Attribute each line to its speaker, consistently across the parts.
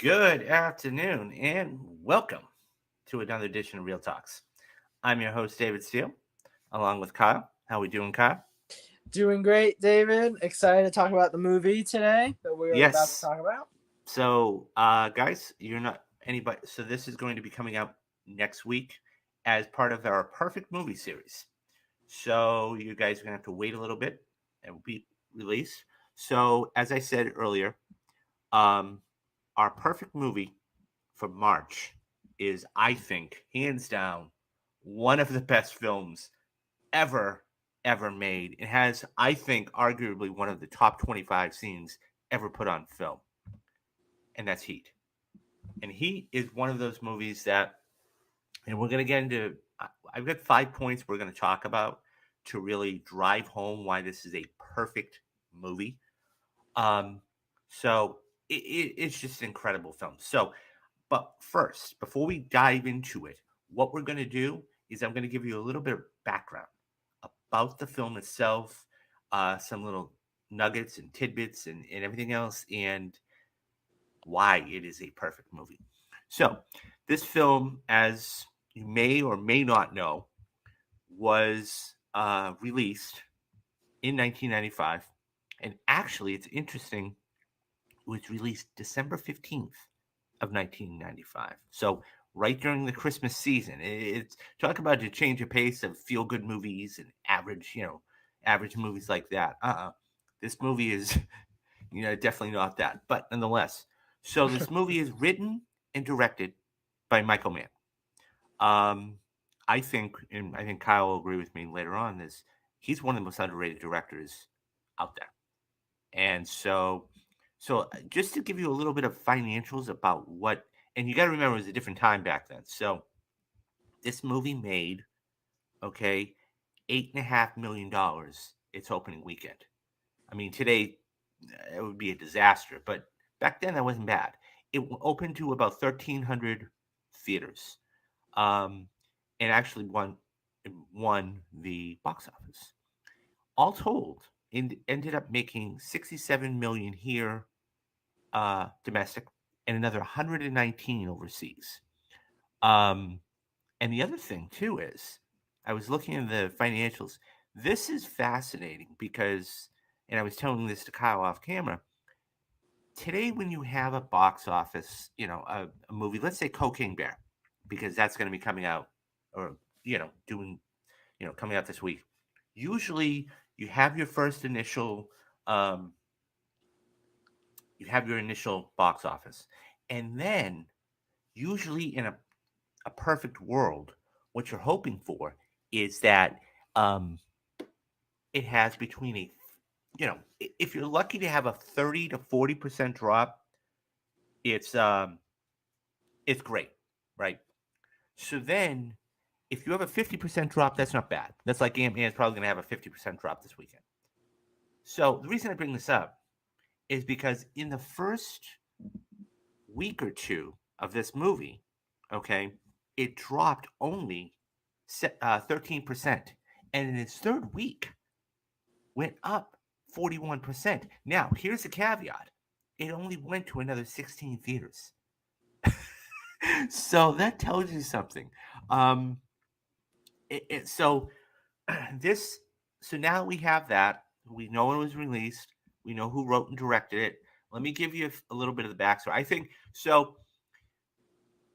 Speaker 1: Good afternoon and welcome to another edition of Real Talks. I'm your host, David Steele, along with Kyle. How we doing, Kyle?
Speaker 2: Doing great, David. Excited to talk about the movie today that we're about to
Speaker 1: Yes.
Speaker 2: talk about.
Speaker 1: So, guys, you're not anybody. So, this is going to be coming out next week as part of our perfect movie series. So, you guys are going to have to wait a little bit. It will be released. So, as I said earlier, um, our perfect movie for March is, I think, hands down, one of the best films ever, ever made. It has, I think, arguably one of the top 25 scenes ever put on film, and that's Heat. And Heat is one of those movies that, and we're going to get into, I've got 5 points we're going to talk about to really drive home why this is a perfect movie. Um, it's just an incredible film. So, but first, before we dive into it, what we're going to do is I'm going to give you a little bit of background about the film itself, some little nuggets and tidbits and everything else, and why it is a perfect movie. So, this film, as you may or may not know, was released in 1995. And actually, it's interesting, it was released December 15th of 1995. So right during the Christmas season. It's talk about a change of pace of feel good movies and average movies like that. This movie is, definitely not that. But nonetheless, so this movie is written and directed by Michael Mann. Um, I think, and I think Kyle will agree with me later on, is he's one of the most underrated directors out there. And so just to give you a little bit of financials about what, and you got to remember it was a different time back then. So this movie made, okay, $8.5 million its opening weekend. I mean, today it would be a disaster, but back then that wasn't bad. It opened to about 1,300 theaters, um, and actually won the box office. All told, it ended up making 67 million here, domestic, and another 119 overseas. Um, and the other thing too is, I was looking at the financials. This is fascinating because, and I was telling this to Kyle off camera. Today, when you have a box office, a movie, let's say Cocaine Bear, because that's going to be coming out, or doing, coming out this week. Usually, you have your first initial um, you have your initial box office. And then, usually in a perfect world, what you're hoping for is that um, it has between if you're lucky to have a 30 to 40% drop, it's um, it's great, right? So then, if you have a 50% drop, that's not bad. That's like Ant-Man is probably going to have a 50% drop this weekend. So the reason I bring this up is because in the first week or two of this movie, okay, it dropped only 13%. And in its third week, went up 41%. Now, here's the caveat it only went to another 16 theaters. So that tells you something. Um, so this, so now we have that. We know when it was released. We know who wrote and directed it. Let me give you a little bit of the backstory. I think so.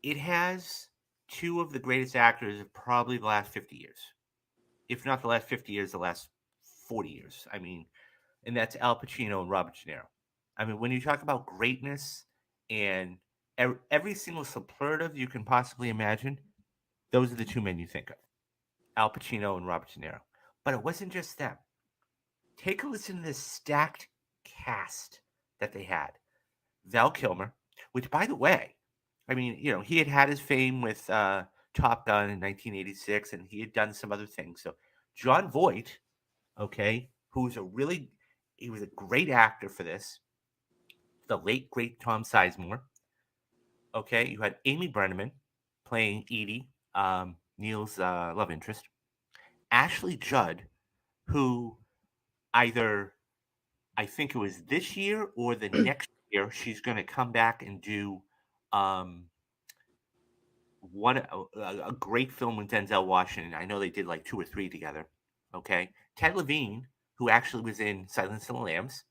Speaker 1: It has two of the greatest actors of probably the last 50 years, if not the last 50 years, the last 40 years. I mean, and that's Al Pacino and Robert De Niro. I mean, when you talk about greatness and every single superlative you can possibly imagine, those are the two men you think of, Al Pacino and Robert De Niro. But it wasn't just them. Take a listen to this stacked cast that they had. Val Kilmer, which, by the way, I mean, he had his fame with Top Gun in 1986, and he had done some other things. So John Voight, okay, he was a great actor for this. The late great Tom Sizemore. Okay, you had Amy Brenneman playing Edie, Neil's love interest. Ashley Judd, who either I think it was this year or the next year she's going to come back and do. Um, a great film with Denzel Washington. I know they did like two or three together. Okay, Ted Levine, who actually was in Silence of the Lambs,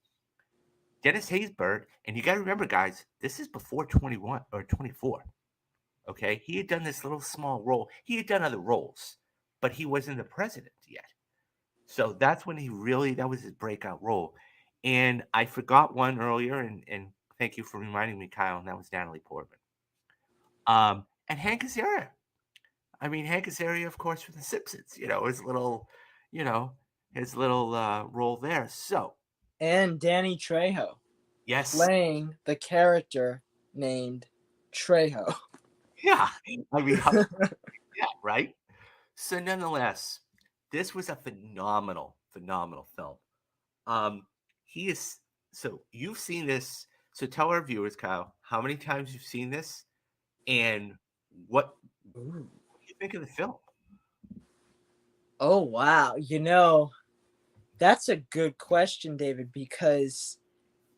Speaker 1: Dennis Haysbert, and you got to remember, guys, this is before 21 or 24. Okay, he had done this little small role. He had done other roles, but he wasn't the president yet. So that's when that was his breakout role. And I forgot one earlier, and thank you for reminding me, Kyle, and that was Natalie Portman. And Hank Azaria. I mean, Hank Azaria, of course, from The Simpsons. You know, his little role there. So
Speaker 2: And Danny Trejo
Speaker 1: yes,
Speaker 2: playing the character named Trejo.
Speaker 1: yeah. I mean, yeah, right. So nonetheless, this was a phenomenal film. Um, he is so you've seen this. So tell our viewers, Kyle, how many times you've seen this, and
Speaker 2: Ooh.
Speaker 1: what do you think of the film?
Speaker 2: Oh wow. That's a good question, David, because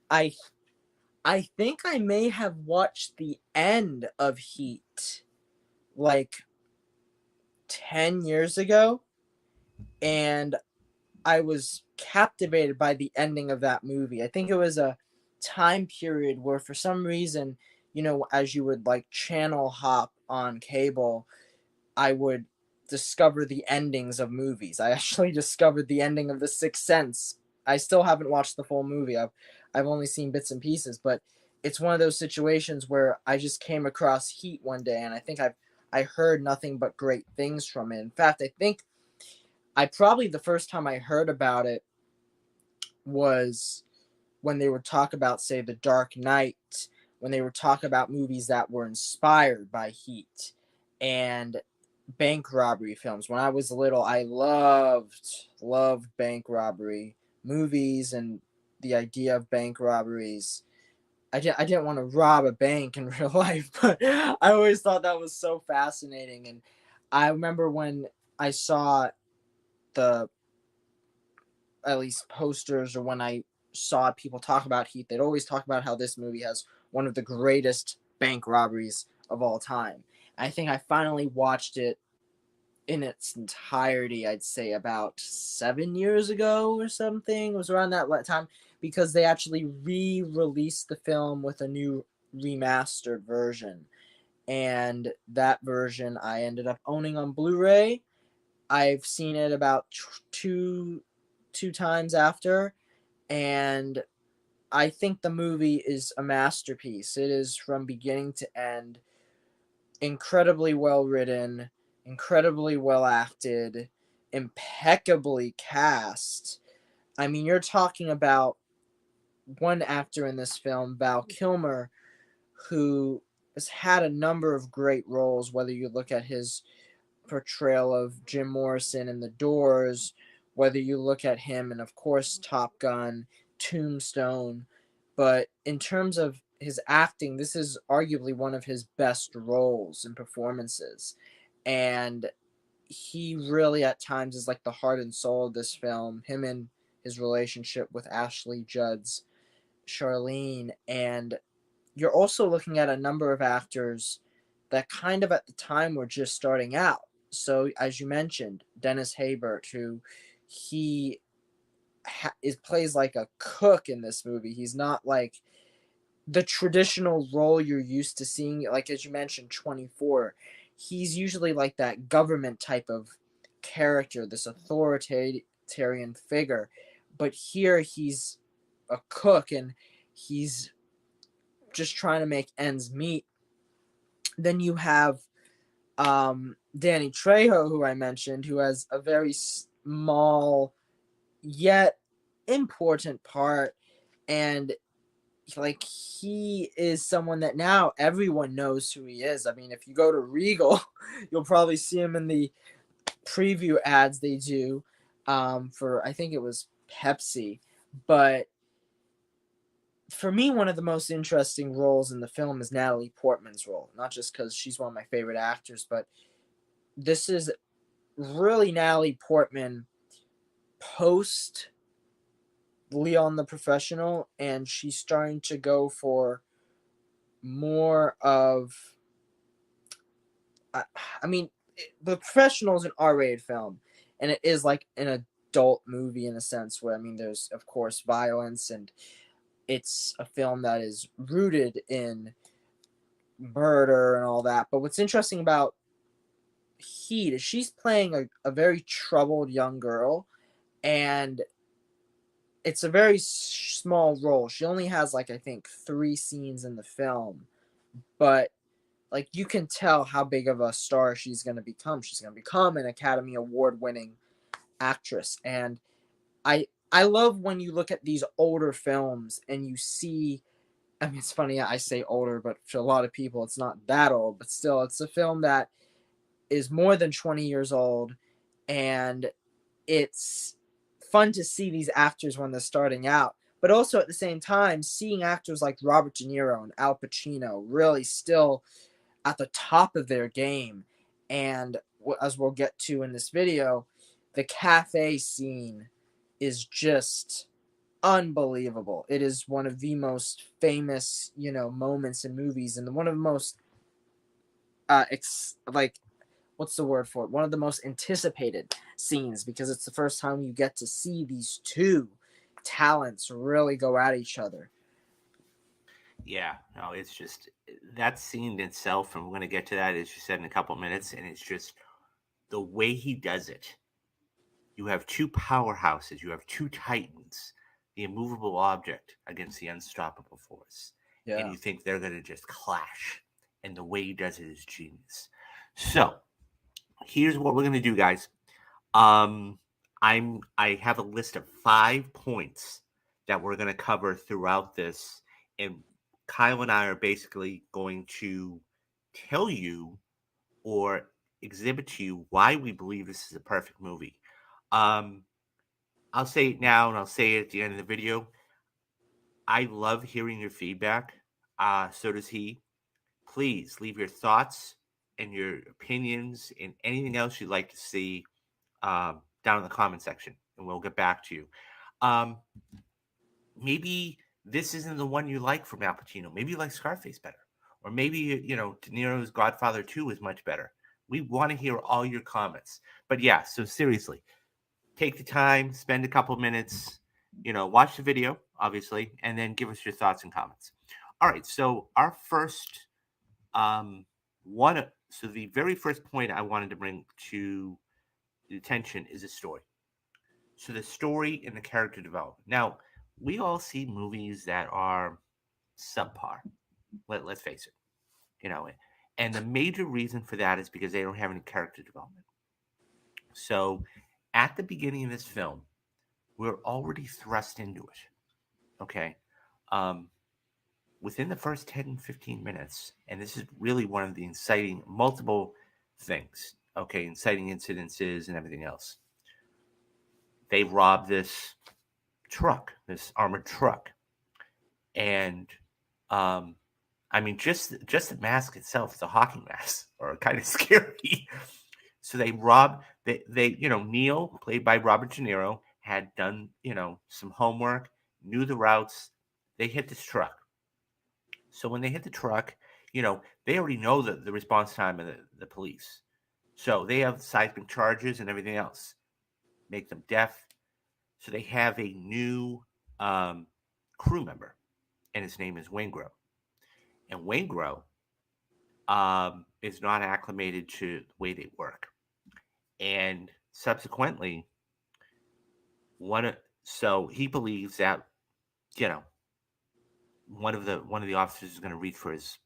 Speaker 2: I I think I may have watched the end of Heat like 10 years ago, and I was captivated by the ending of that movie. I think it was a time period where, for some reason, as you would like channel hop on cable, I would discover the endings of movies. I actually discovered the ending of The Sixth Sense. I still haven't watched the full movie. I've only seen bits and pieces, but it's one of those situations where I just came across Heat one day, and I think I heard nothing but great things from it. In fact, I think I probably the first time I heard about it was when they would talk about, say, The Dark Knight, when they would talk about movies that were inspired by Heat, and bank robbery films. When I was little, I loved bank robbery movies and the idea of bank robberies. I didn't want to rob a bank in real life, but I always thought that was so fascinating. And I remember when I saw the at least posters, or when I saw people talk about Heat, they'd always talk about how this movie has one of the greatest bank robberies of all time. I think I finally watched it in its entirety, I'd say about 7 years ago or something. It was around that time, because they actually re-released the film with a new remastered version. And that version I ended up owning on Blu-ray. I've seen it about two times after, and I think the movie is a masterpiece. It is, from beginning to end, incredibly well written, incredibly well acted, impeccably cast. I mean, you're talking about one actor in this film, Val Kilmer, who has had a number of great roles, whether you look at his portrayal of Jim Morrison in The Doors, whether you look at him in, of course, Top Gun, Tombstone. But in terms of his acting, this is arguably one of his best roles and performances. And he really, at times, is like the heart and soul of this film. Him and his relationship with Ashley Judd's Charlene. And you're also looking at a number of actors that kind of at the time were just starting out. So, as you mentioned, Dennis Haysbert, who he plays like a cook in this movie. He's not like the traditional role you're used to seeing, like as you mentioned, 24. He's usually like that government type of character, this authoritarian figure. But here he's a cook, and he's just trying to make ends meet. Then you have Danny Trejo, who I mentioned, who has a very small yet important part. And like, he is someone that now everyone knows who he is. I mean, if you go to Regal, you'll probably see him in the preview ads they do for, I think it was Pepsi. But for me, one of the most interesting roles in the film is Natalie Portman's role. Not just because she's one of my favorite actors, but this is really Natalie Portman post Leon the Professional, and she's starting to go for more of I, I mean, The Professional is an R-rated film, and it is like an adult movie in a sense where there's of course violence, and it's a film that is rooted in murder and all that. But what's interesting about Heat is she's playing a very troubled young girl, and it's a very small role. She only has like I think 3 scenes in the film, but like you can tell how big of a star she's going to become. She's going to become an Academy Award winning actress. And I love when you look at these older films and you see, it's funny I say older, but for a lot of people it's not that old, but still it's a film that is more than 20 years old, and it's fun to see these actors when they're starting out. But also at the same time, seeing actors like Robert De Niro and Al Pacino really still at the top of their game. And as we'll get to in this video, the cafe scene is just unbelievable. It is one of the most famous, moments in movies, and one of the most what's the word for it? One of the most anticipated scenes, because it's the first time you get to see these two talents really go at each other.
Speaker 1: Yeah, no, it's just that scene itself, and we're going to get to that, as you said, in a couple minutes, and it's just the way he does it. You have two powerhouses, you have two titans, the immovable object against the unstoppable force, and
Speaker 2: Yeah.
Speaker 1: you think they're going to just clash, and the way he does it is genius. So here's what we're going to do, guys. I have a list of 5 points that we're going to cover throughout this, and Kyle and I are basically going to tell you or exhibit to you why we believe this is a perfect movie. Um, I'll say it now and I'll say it at the end of the video. I love hearing your feedback. So does he. Please leave your thoughts and your opinions and anything else you'd like to see down in the comment section, and we'll get back to you. Um, maybe this isn't the one you like from Al Pacino. Maybe you like Scarface better, or maybe De Niro's Godfather 2 is much better. We want to hear all your comments. But yeah, so seriously, take the time, spend a couple minutes, watch the video, obviously, and then give us your thoughts and comments. All right, so our first one, so the very first point I wanted to bring to the attention is a story. So the story and the character development. Now, we all see movies that are subpar. Let's face it, and the major reason for that is because they don't have any character development. So, at the beginning of this film, we're already thrust into it. Okay. Um, Within the first 10, 15 minutes, and this is really one of the inciting multiple things, okay, inciting incidences and everything else. They rob this truck, this armored truck. And just the mask itself is a hockey mask, or kind of scary. So they rob. They Neil, played by Robert De Niro, had done some homework, knew the routes. They hit this truck. So when they hit the truck, they already know the response time of the police. So they have seismic charges and everything else, make them deaf. So they have a new crew member, and his name is Waingro. And Waingro is not acclimated to the way they work. And subsequently, so he believes that you know one of the officers is going to reach for his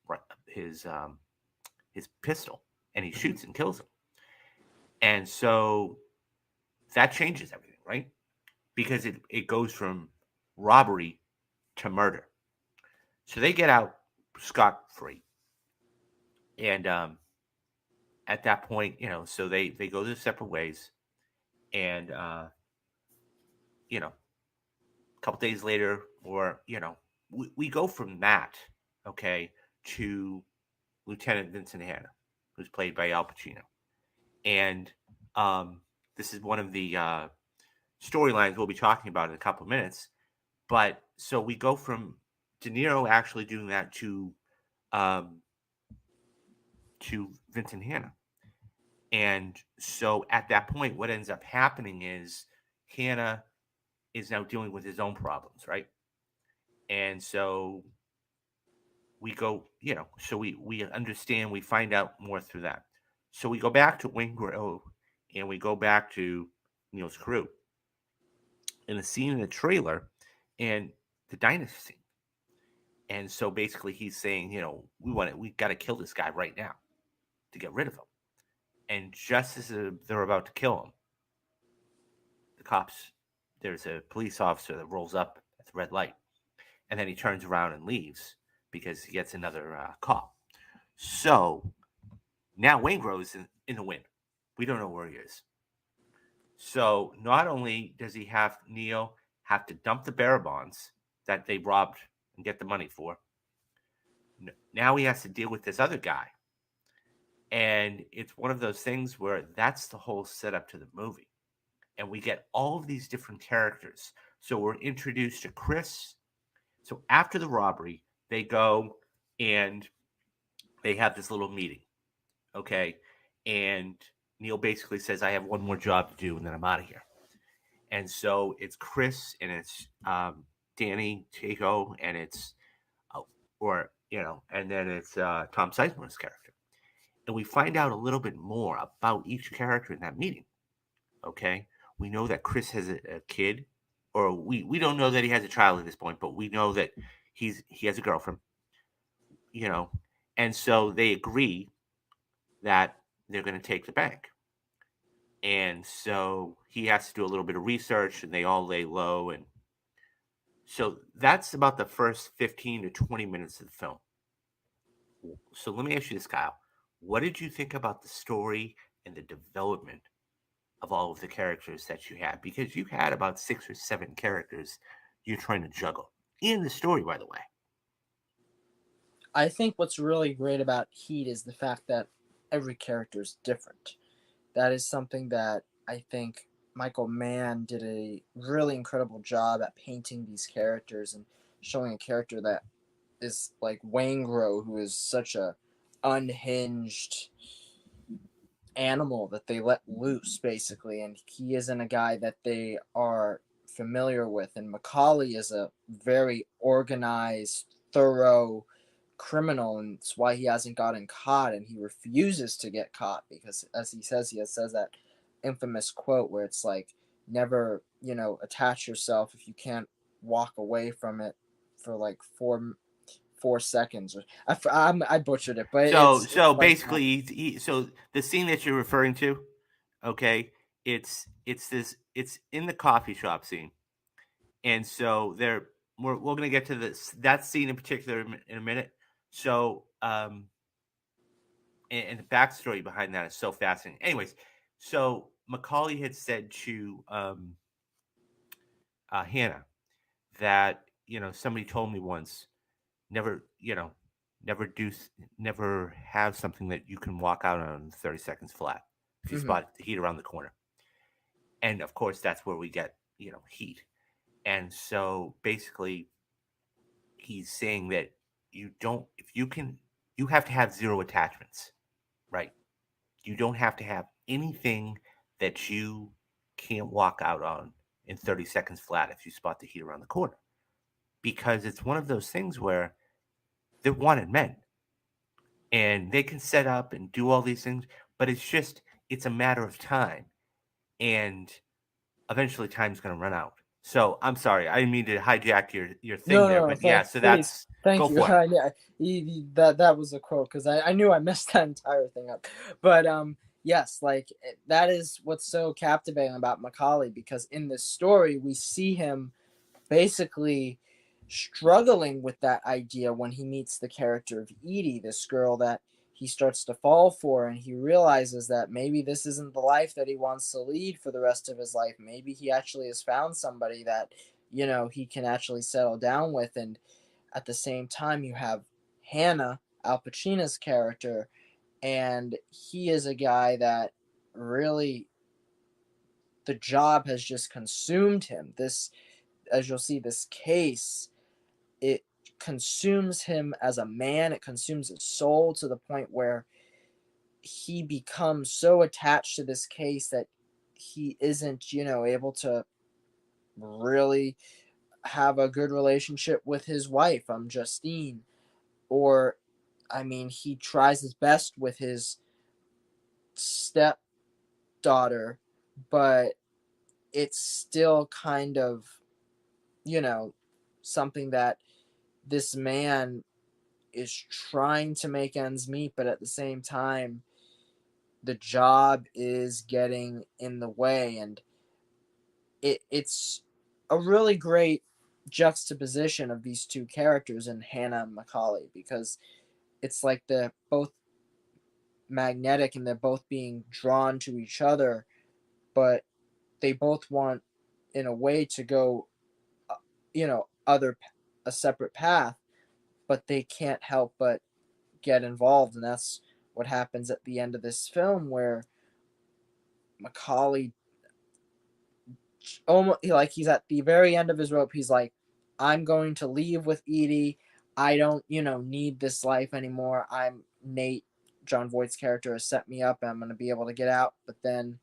Speaker 1: his pistol, and he shoots and kills him. And so that changes everything, right? Because it goes from robbery to murder. So they get out scot free, and at that point, so they go their separate ways, and a couple days later, or we go from that, okay, to Lieutenant Vincent Hanna, who's played by Al Pacino, and this is one of the storylines we'll be talking about in a couple of minutes. But so we go from De Niro actually doing that to um, to Vincent Hanna. And so at that point, what ends up happening is Hanna is now dealing with his own problems, right? And so we go, so we understand, we find out more through that. So we go back to Wayne Grove and we go back to Neil's crew in the scene in the trailer and the dynasty scene. And so basically he's saying, we got to kill this guy right now to get rid of him. And just as they're about to kill him, the cops, there's a police officer that rolls up at the red light. And then he turns around and leaves because he gets another call. So now Wayne Grove's in the wind. We don't know where he is. So not only does Neo have to dump the bearer bonds that they robbed and get the money for, now he has to deal with this other guy. And it's one of those things where that's the whole setup to the movie. And we get all of these different characters. So we're introduced to Chris. So after the robbery, they go and they have this little meeting. Okay. And Neil basically says, I have one more job to do and then I'm out of here. And so it's Chris and it's Danny Trejo and it's, and then it's Tom Sizemore's character. And we find out a little bit more about each character in that meeting. Okay. We know that Chris has a kid, or we don't know that he has a child at this point, but we know that he has a girlfriend, and so they agree that they're going to take the bank. And so he has to do a little bit of research and they all lay low. And so that's about the first 15 to 20 minutes of the film. So let me ask you this, Kyle. What did you think about the story and the development of all of the characters that you had? Because you had about 6 or 7 characters you're trying to juggle in the story, by the way.
Speaker 2: I think what's really great about Heat is the fact that every character is different. That is something that I think Michael Mann did a really incredible job at painting these characters and showing a character that is like Wangro, who is such a unhinged animal that they let loose basically, and he isn't a guy that they are familiar with. And Macaulay is a very organized, thorough criminal, and it's why he hasn't gotten caught, and he refuses to get caught because, as he says that infamous quote where it's like, never attach yourself if you can't walk away from it for like 4 seconds. I butchered it, but
Speaker 1: So
Speaker 2: it's like
Speaker 1: basically, so the scene that you're referring to, okay, it's in the coffee shop scene, and so we're going to get to that scene in particular in a minute. So and the backstory behind that is so fascinating. Anyways, so Macaulay had said to Hannah that somebody told me once, never never have something that you can walk out on in 30 seconds flat if you spot the heat around the corner. And of course that's where we get Heat. And so basically he's saying that you have to have zero attachments, right? You don't have to have anything that you can't walk out on in 30 seconds flat if you spot the heat around the corner, because it's one of those things where they're wanted men and they can set up and do all these things, but it's a matter of time, and eventually time's going to run out. So I'm sorry, I didn't mean to hijack your thing there,
Speaker 2: no,
Speaker 1: but yeah, so
Speaker 2: please,
Speaker 1: that's
Speaker 2: thank
Speaker 1: go
Speaker 2: you.
Speaker 1: for it.
Speaker 2: Yeah, that was a quote because I knew I messed that entire thing up, but yes, like that is what's so captivating about Macaulay, because in this story we see him basically struggling with that idea when he meets the character of Edie, this girl that he starts to fall for, and he realizes that maybe this isn't the life that he wants to lead for the rest of his life. Maybe he actually has found somebody that he can actually settle down with. And at the same time, you have Hannah, Al Pacino's character, and he is a guy that really, the job has just consumed him. This, as you'll see, this case, it consumes him as a man. It consumes his soul to the point where he becomes so attached to this case that he isn't, able to really have a good relationship with his wife, Justine. Or, I mean, he tries his best with his stepdaughter, but it's still kind of, you know, something that this man is trying to make ends meet, but at the same time, the job is getting in the way. And it's a really great juxtaposition of these two characters in Hannah and Macaulay, because it's like they're both magnetic and they're both being drawn to each other, but they both want, in a way, to go, other a separate path, but they can't help but get involved. And that's what happens at the end of this film, where Macaulay, almost like, he's at the very end of his rope. He's like, I'm going to leave with Edie. I don't, need this life anymore. I'm Nate. John Voight's character has set me up. I'm going to be able to get out. But then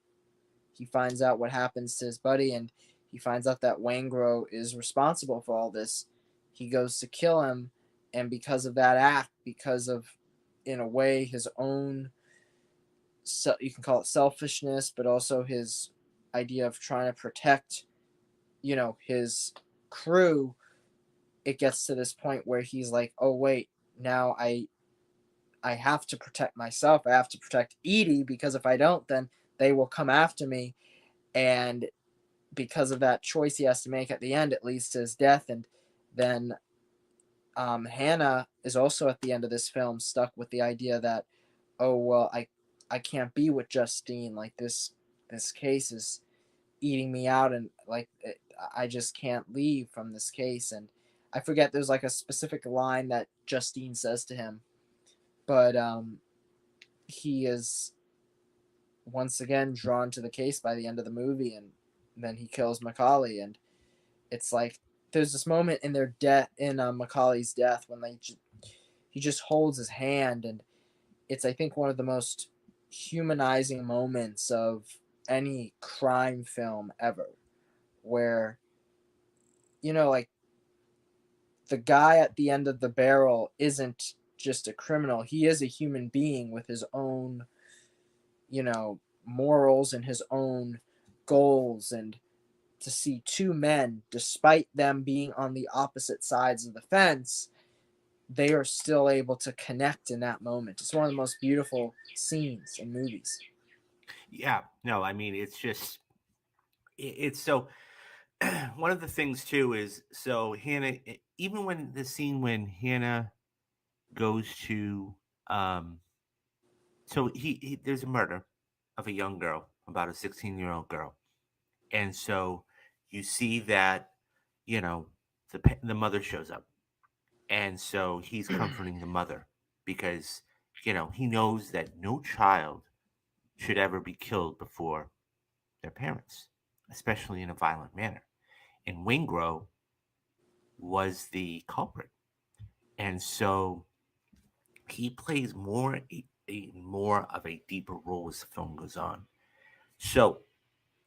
Speaker 2: he finds out what happens to his buddy, and he finds out that Waingro is responsible for all this. He goes to kill him, and because of that act, because of, in a way, his own, you can call it selfishness, but also his idea of trying to protect, his crew, it gets to this point where he's like, oh wait, now I have to protect myself. I have to protect Edie, because if I don't, then they will come after me. And because of that choice he has to make at the end, it leads to his death. And then Hannah is also at the end of this film stuck with the idea that, oh well, I can't be with Justine. Like, this case is eating me out, and like, I just can't leave from this case. And I forget, there's like a specific line that Justine says to him, but he is once again drawn to the case by the end of the movie, and then he kills Macaulay. And it's like, there's this moment in their death, in Macaulay's death, when he just holds his hand, and it's, I think, one of the most humanizing moments of any crime film ever, where, like, the guy at the end of the barrel isn't just a criminal. He is a human being with his own, morals and his own goals. And to see two men, despite them being on the opposite sides of the fence, they are still able to connect in that moment. It's one of the most beautiful scenes in movies.
Speaker 1: Yeah, no, I mean, it's just, it's so, one of the things too is, so Hannah, even when the scene when Hannah goes to, um so there's a murder of a young girl, about a 16-year-old girl. And so you see that, you know, the mother shows up. And so he's comforting the mother because, he knows that no child should ever be killed before their parents, especially in a violent manner. And Wingro was the culprit. And so he plays more of a deeper role as the film goes on. So,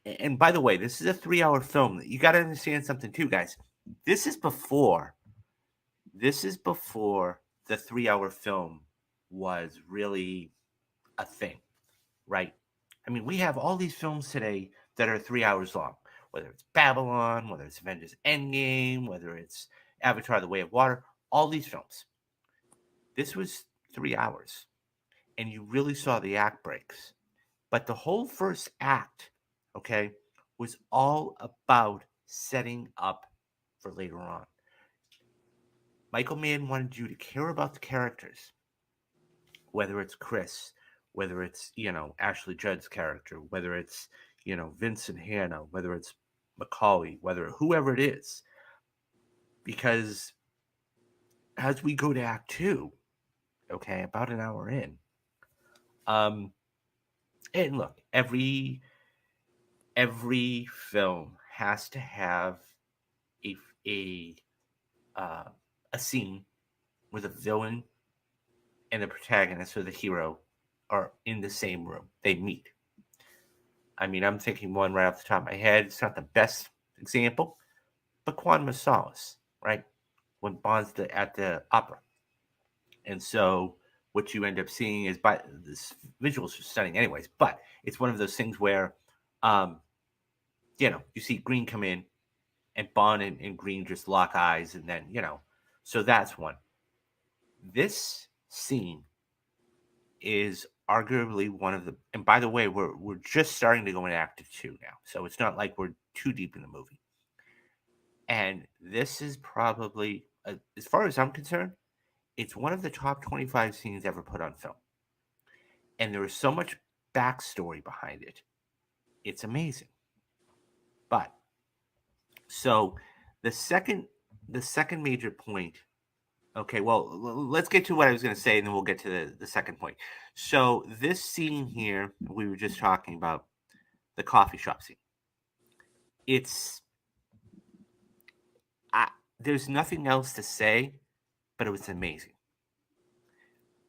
Speaker 1: and by the way, this is a 3-hour film. You got to understand something too, guys. This is before the 3-hour film was really a thing, right? I mean, we have all these films today that are 3 hours long, whether it's Babylon, whether it's Avengers Endgame, whether it's Avatar: The Way of Water, all these films. This was 3 hours, and you really saw the act breaks. But the whole first act, okay, was all about setting up for later on. Michael Mann wanted you to care about the characters, whether it's Chris, whether it's, Ashley Judd's character, whether it's, Vincent Hanna, whether it's Macaulay, whether whoever it is. Because as we go to act two, okay, about an hour in, um, and look, every film has to have a a uh, a scene where the villain and the protagonist or the hero are in the same room. They meet. I mean, I'm thinking one right off the top of my head. It's not the best example, but Quantum of Solace, right? When Bond's at the opera. And so what you end up seeing is by this visuals are stunning anyways, but it's one of those things where um, you see Green come in and Bond and Green just lock eyes and then, so that's one. This scene is arguably one of the, and by the way, we're just starting to go into Act 2 now, so it's not like we're too deep in the movie. And this is probably, as far as I'm concerned, it's one of the top 25 scenes ever put on film. And there is so much backstory behind it. It's amazing. But so the second major point. Okay, well, let's get to what I was going to say, and then we'll get to the second point. So this scene here, we were just talking about the coffee shop scene. It's there's nothing else to say, but it was amazing.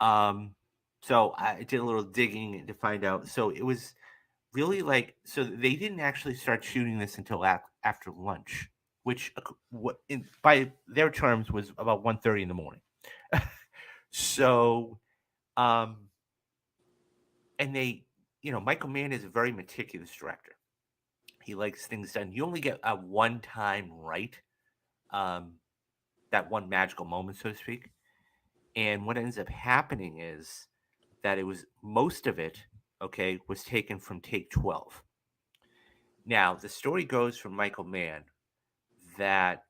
Speaker 1: So I did a little digging to find out. So it was really like, so they didn't actually start shooting this until after lunch, which by their terms was about 1:30 in the morning. So, and they, Michael Mann is a very meticulous director. He likes things done. You only get a one time right, that one magical moment, so to speak. And what ends up happening is that it was most of it, okay, was taken from take 12. Now, the story goes from Michael Mann that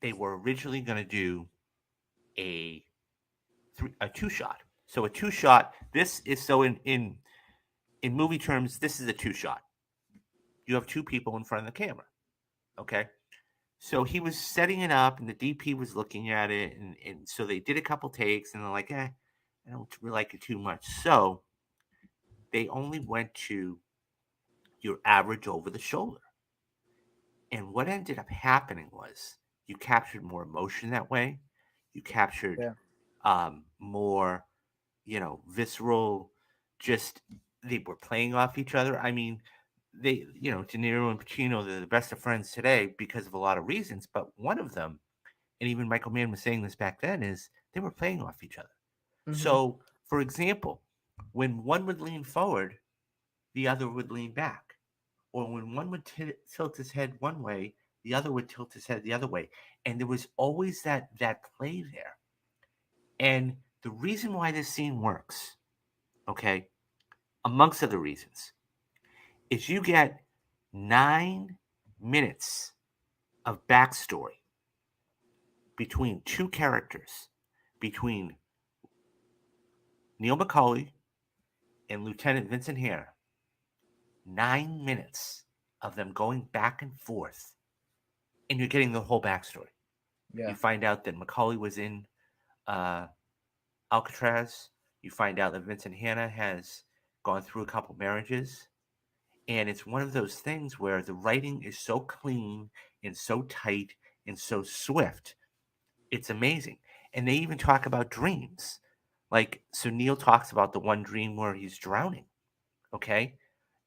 Speaker 1: they were originally going to do a two shot. So a two shot. This is so in movie terms, this is a two shot. You have two people in front of the camera. Okay. So he was setting it up, and the DP was looking at it, and so they did a couple takes, and they're like, I don't really like it too much. So they only went to your average over the shoulder. And what ended up happening was you captured more emotion that way. You captured more, visceral, just they were playing off each other. I mean, they, De Niro and Pacino, they're the best of friends today because of a lot of reasons. But one of them, and even Michael Mann was saying this back then, is they were playing off each other. Mm-hmm. So, for example, when one would lean forward, the other would lean back. Or when one would tilt his head one way, the other would tilt his head the other way. And there was always that play there. And the reason why this scene works, okay, amongst other reasons, is you get 9 minutes of backstory between two characters, between Neil McCauley and Lieutenant Vincent Hanna. 9 minutes of them going back and forth, and you're getting the whole backstory. Yeah. You find out that McCauley was in Alcatraz. You find out that Vincent Hanna has gone through a couple marriages. And it's one of those things where the writing is so clean and so tight and so swift. It's amazing. And they even talk about dreams. Like, so Neil talks about the one dream where he's drowning. Okay?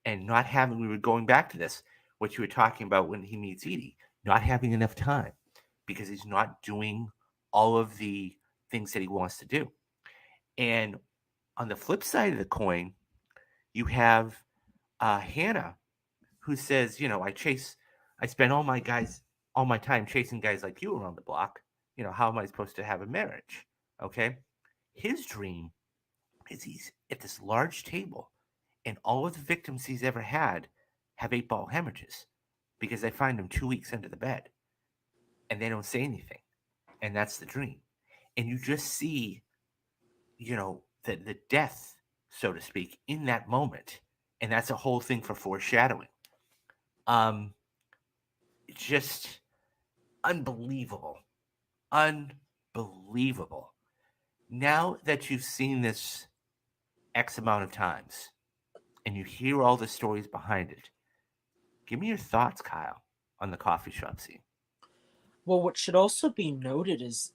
Speaker 1: And not having, we were going back to this, what you were talking about when he meets Edie, not having enough time because he's not doing all of the things that he wants to do. And on the flip side of the coin, you have Hannah, who says, I spend all my time chasing guys like you around the block. How am I supposed to have a marriage? Okay. His dream is he's at this large table, and all of the victims he's ever had have 8-ball hemorrhages because they find them 2 weeks under the bed and they don't say anything. And that's the dream. And you just see, the death, so to speak, in that moment. And that's a whole thing for foreshadowing. Just unbelievable. Unbelievable. Now that you've seen this X amount of times and you hear all the stories behind it, give me your thoughts, Kyle, on the coffee shop scene.
Speaker 2: Well, what should also be noted is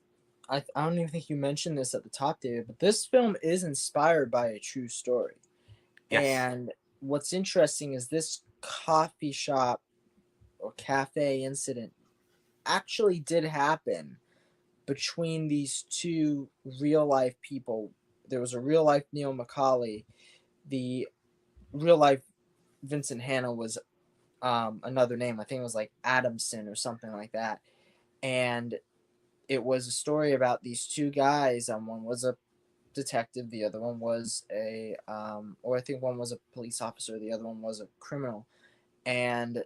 Speaker 2: I don't even think you mentioned this at the top, David, but this film is inspired by a true story.
Speaker 1: Yes.
Speaker 2: And what's interesting is this coffee shop or cafe incident actually did happen between these two real life people. There was a real life Neil Macaulay. The real life Vincent Hanna was another name. I think it was like Adamson or something like that. And it was a story about these two guys. One was a detective, the other one was or I think one was a police officer, the other one was a criminal. And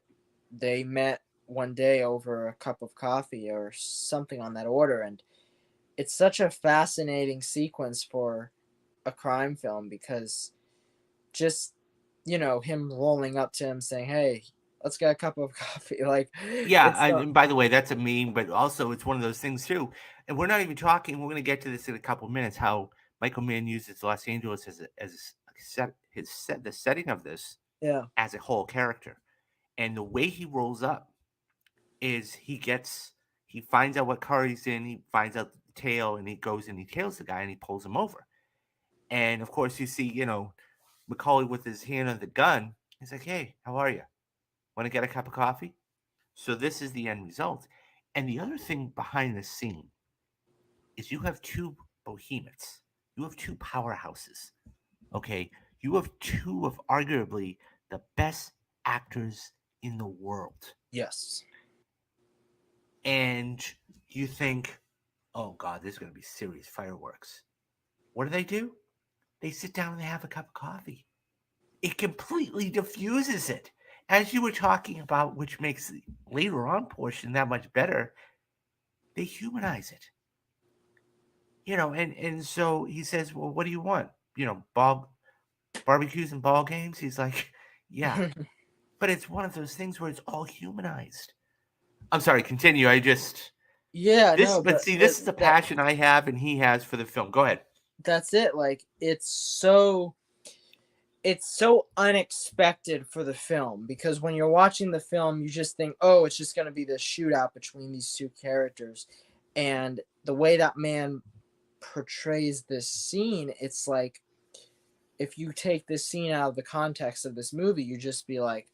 Speaker 2: they met one day over a cup of coffee or something on that order. And it's such a fascinating sequence for a crime film because just, him rolling up to him saying, "Hey, let's get a cup of coffee." Like,
Speaker 1: Yeah,
Speaker 2: it's the,
Speaker 1: and by the way, that's a meme, but also it's one of those things too. And we're not even talking. We're going to get to this in a couple minutes. How Michael Mann uses Los Angeles the setting of this
Speaker 2: yeah.
Speaker 1: as a whole character, and the way he rolls up is he finds out what car he's in, he finds out the tail, and he goes and he tails the guy and he pulls him over. And of course, you see, Macaulay with his hand on the gun. He's like, "Hey, how are you? Want to get a cup of coffee?" So this is the end result. And the other thing behind the scene is you have two behemoths. You have two powerhouses. Okay, you have two of arguably the best actors in the world.
Speaker 2: Yes.
Speaker 1: And you think, oh God, this is going to be serious fireworks. What do? They sit down and they have a cup of coffee. It completely diffuses it. As you were talking about, which makes the later on portion that much better, they humanize it. And so he says, well, what do you want? Barbecues and ball games? He's like, yeah. But it's one of those things where it's all humanized. I'm sorry, continue.
Speaker 2: Yeah, no,
Speaker 1: But
Speaker 2: but
Speaker 1: see, this is the
Speaker 2: that
Speaker 1: passion I have and he has for the film. Go ahead.
Speaker 2: that's it. Like, it's so unexpected for the film because when you're watching the film, you just think, oh, it's just going to be this shootout between these two characters. And the way that man portrays this scene, it's like if you take this scene out of the context of this movie, you just be like,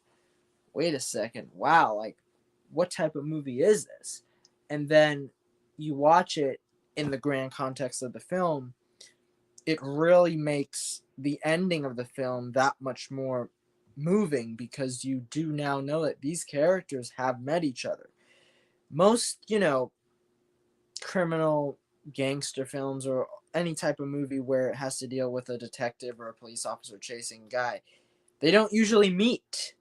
Speaker 2: wait a second, wow, like what type of movie is this? And then you watch it in the grand context of the film, it really makes the ending of the film that much more moving because you do now know that these characters have met each other. Most, criminal gangster films or any type of movie where it has to deal with a detective or a police officer chasing a guy, they don't usually meet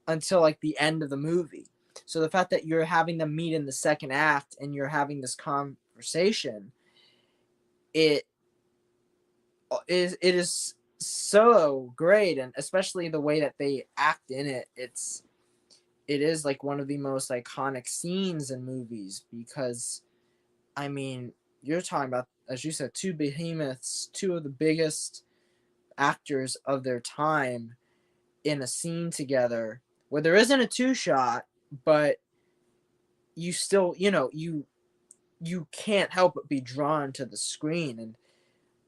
Speaker 2: until like the end of the movie. So the fact that you're having them meet in the second act and you're having this conversation, it it is so great, and especially the way that they act in it. It is like one of the most iconic scenes in movies because I mean, you're talking about, as you said, two behemoths, two of the biggest actors of their time in a scene together where there isn't a two shot, but you still, you can't help but be drawn to the screen. And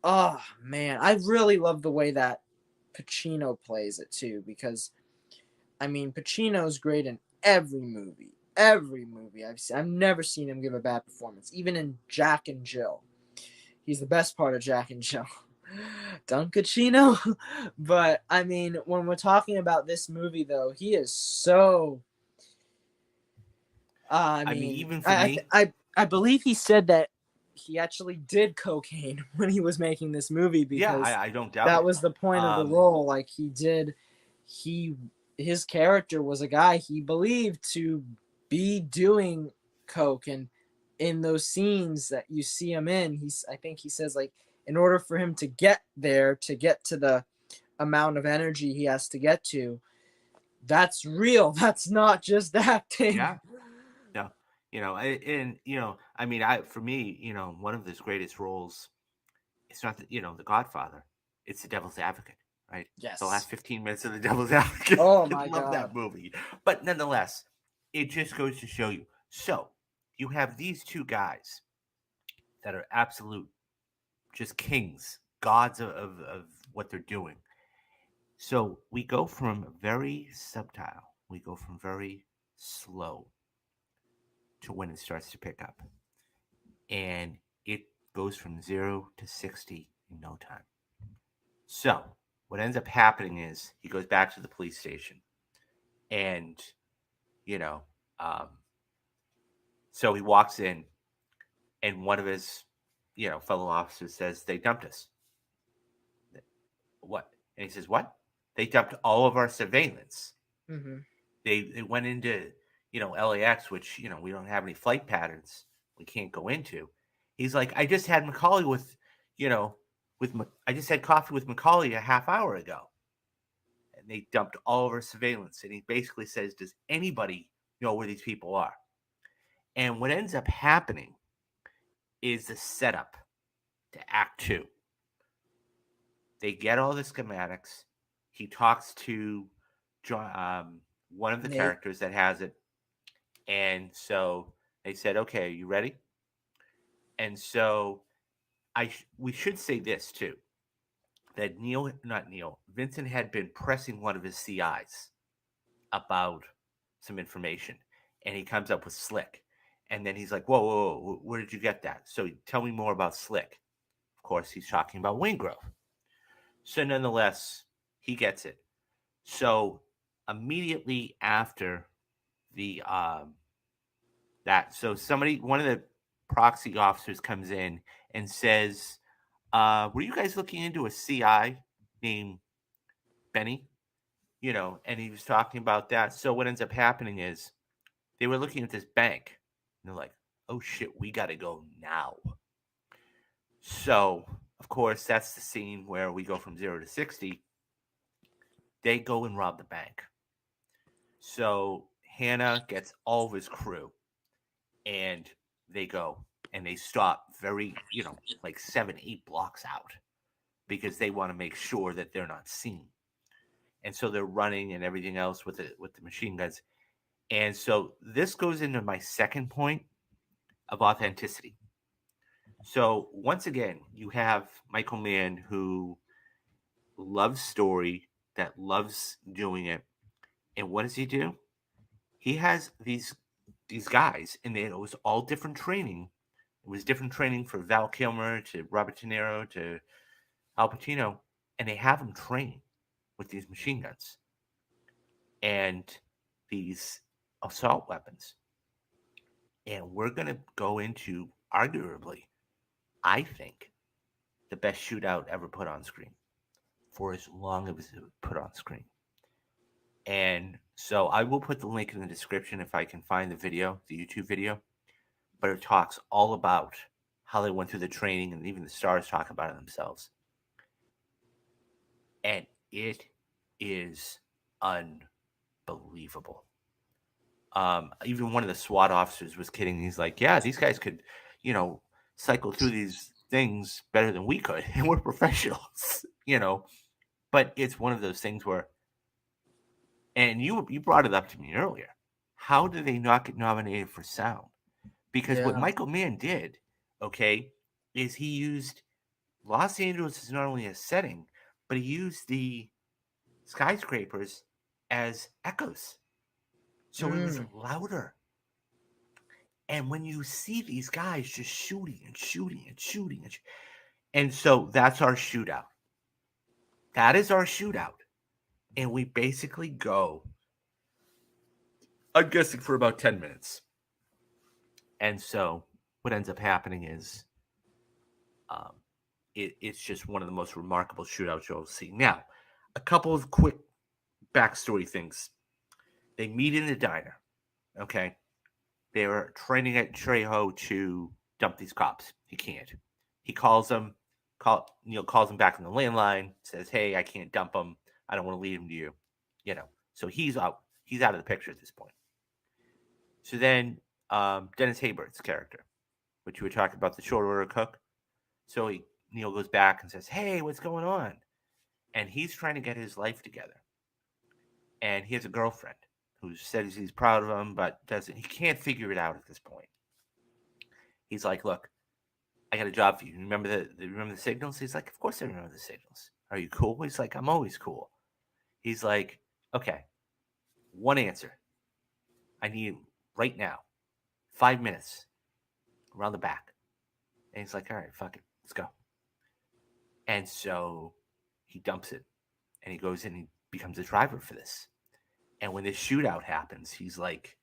Speaker 2: oh man, I really love the way that Pacino plays it too, because I mean, Pacino's great in every movie. Every movie I've seen. I've never seen him give a bad performance. Even in Jack and Jill. He's the best part of Jack and Jill. Dunkachino. But I mean, when we're talking about this movie though, he is so I
Speaker 1: I mean,
Speaker 2: mean,
Speaker 1: even for
Speaker 2: I,
Speaker 1: me,
Speaker 2: I I believe he said that he actually did cocaine when he was making this movie
Speaker 1: yeah,
Speaker 2: because
Speaker 1: I don't doubt
Speaker 2: that
Speaker 1: it.
Speaker 2: was the point of the
Speaker 1: Um,
Speaker 2: role. Like he his character was a guy he believed to be doing coke, and in those scenes that you see him in, I think he says like in order for him to get there, to get to the amount of energy he has to get to, that's real. That's not just acting.
Speaker 1: yeah, no, I mean, for me, one of his greatest roles. It's not the Godfather. It's the Devil's Advocate, right? The
Speaker 2: Yes.
Speaker 1: last 15 minutes of the Devil's Advocate.
Speaker 2: Oh
Speaker 1: I
Speaker 2: my
Speaker 1: love
Speaker 2: god.
Speaker 1: that movie, but nonetheless, it just goes to show you. So you have these two guys that are absolute just kings, gods of what they're doing. So we go from very subtle, we go from very slow to when it starts to pick up. And it goes from 0 to 60 in no time. So what ends up happening is he goes back to the police station, and you know, um, so he walks in, and one of his, fellow officers says they dumped us. What? And he says, what? They dumped all of our surveillance.
Speaker 2: Mm-hmm.
Speaker 1: They went into, LAX, which we don't have any flight patterns. We can't go into. He's like, I just had Macaulay with, you know, I just had coffee with Macaulay a half hour ago, and they dumped all of our surveillance. And he basically says, does anybody know where these people are? And what ends up happening is the setup to Act Two. They get all the schematics. He talks to one of the
Speaker 2: Nate.
Speaker 1: characters that has it, and so they said, "Okay, are you ready?" And so we should say this too, that Vincent had been pressing one of his CIs about some information, and he comes up with Slick, and then he's like, "Whoa, whoa, whoa, where did you get that?" So tell me more about Slick. Of course, he's talking about Wingrove. So nonetheless, he gets it. So immediately after the so one of the proxy officers comes in and says, "Were you guys looking into a CI named Benny?" And he was talking about that. So what ends up happening is they were looking at this bank, and they're like, "Oh shit, we got to go now." So of course, that's the scene where we go from 0 to 60. They go and rob the bank. So Hannah gets all of his crew, and they go and they stop very, like 7, 8 blocks out, because they want to make sure that they're not seen. And so they're running and everything else with the machine guns. And so this goes into my second point of authenticity. So once again, you have Michael Mann, who loves story, that loves doing it. And what does he do? He has these guys, and it was all different training. It was different training for Val Kilmer to Robert De Niro to Al Pacino, and they have them train with these machine guns and these assault weapons. And we're going to go into, arguably, I think, the best shootout ever put on screen for as long as it was put on screen. And so I will put the link in the description if I can find the video, the YouTube video. But it talks all about how they went through the training, and even the stars talk about it themselves. And it is unbelievable. Even one of the SWAT officers was kidding. He's like, "Yeah, these guys could, cycle through these things better than we could, and we're professionals." But it's one of those things where, and you brought it up to me earlier. How did they not get nominated for sound? Because what
Speaker 2: Yeah.
Speaker 1: Michael Mann did, okay, is he used Los Angeles as not only a setting, but he used the skyscrapers as echoes. So it was
Speaker 2: Mm.
Speaker 1: louder. And when you see these guys just shooting and shooting and shooting, and so that's our shootout. That is our shootout. And we basically go, I'm guessing, for about 10 minutes. And so what ends up happening is um, it's just one of the most remarkable shootouts you'll see. Now, a couple of quick backstory things. They meet in the diner, okay? They're training at Trejo to dump these cops. He can't. He calls them, calls him back on the landline, says, "Hey, I can't dump him. I don't want to lead him to you." So he's out. He's out of the picture at this point. So then Dennis Haybert's character, which we were talking about, the short order cook. So Neil goes back and says, "Hey, what's going on?" And he's trying to get his life together. And he has a girlfriend who says he's proud of him, but doesn't. He can't figure it out at this point. He's like, look, I got a job for you. Remember the signals? He's like, of course I remember the signals. Are you cool? He's like, I'm always cool. He's like, okay, one answer. I need right now, 5 minutes around the back. And he's like, all right, fuck it, let's go. And so he dumps it and he goes in and he becomes a driver for this. And when this shootout happens, he's like,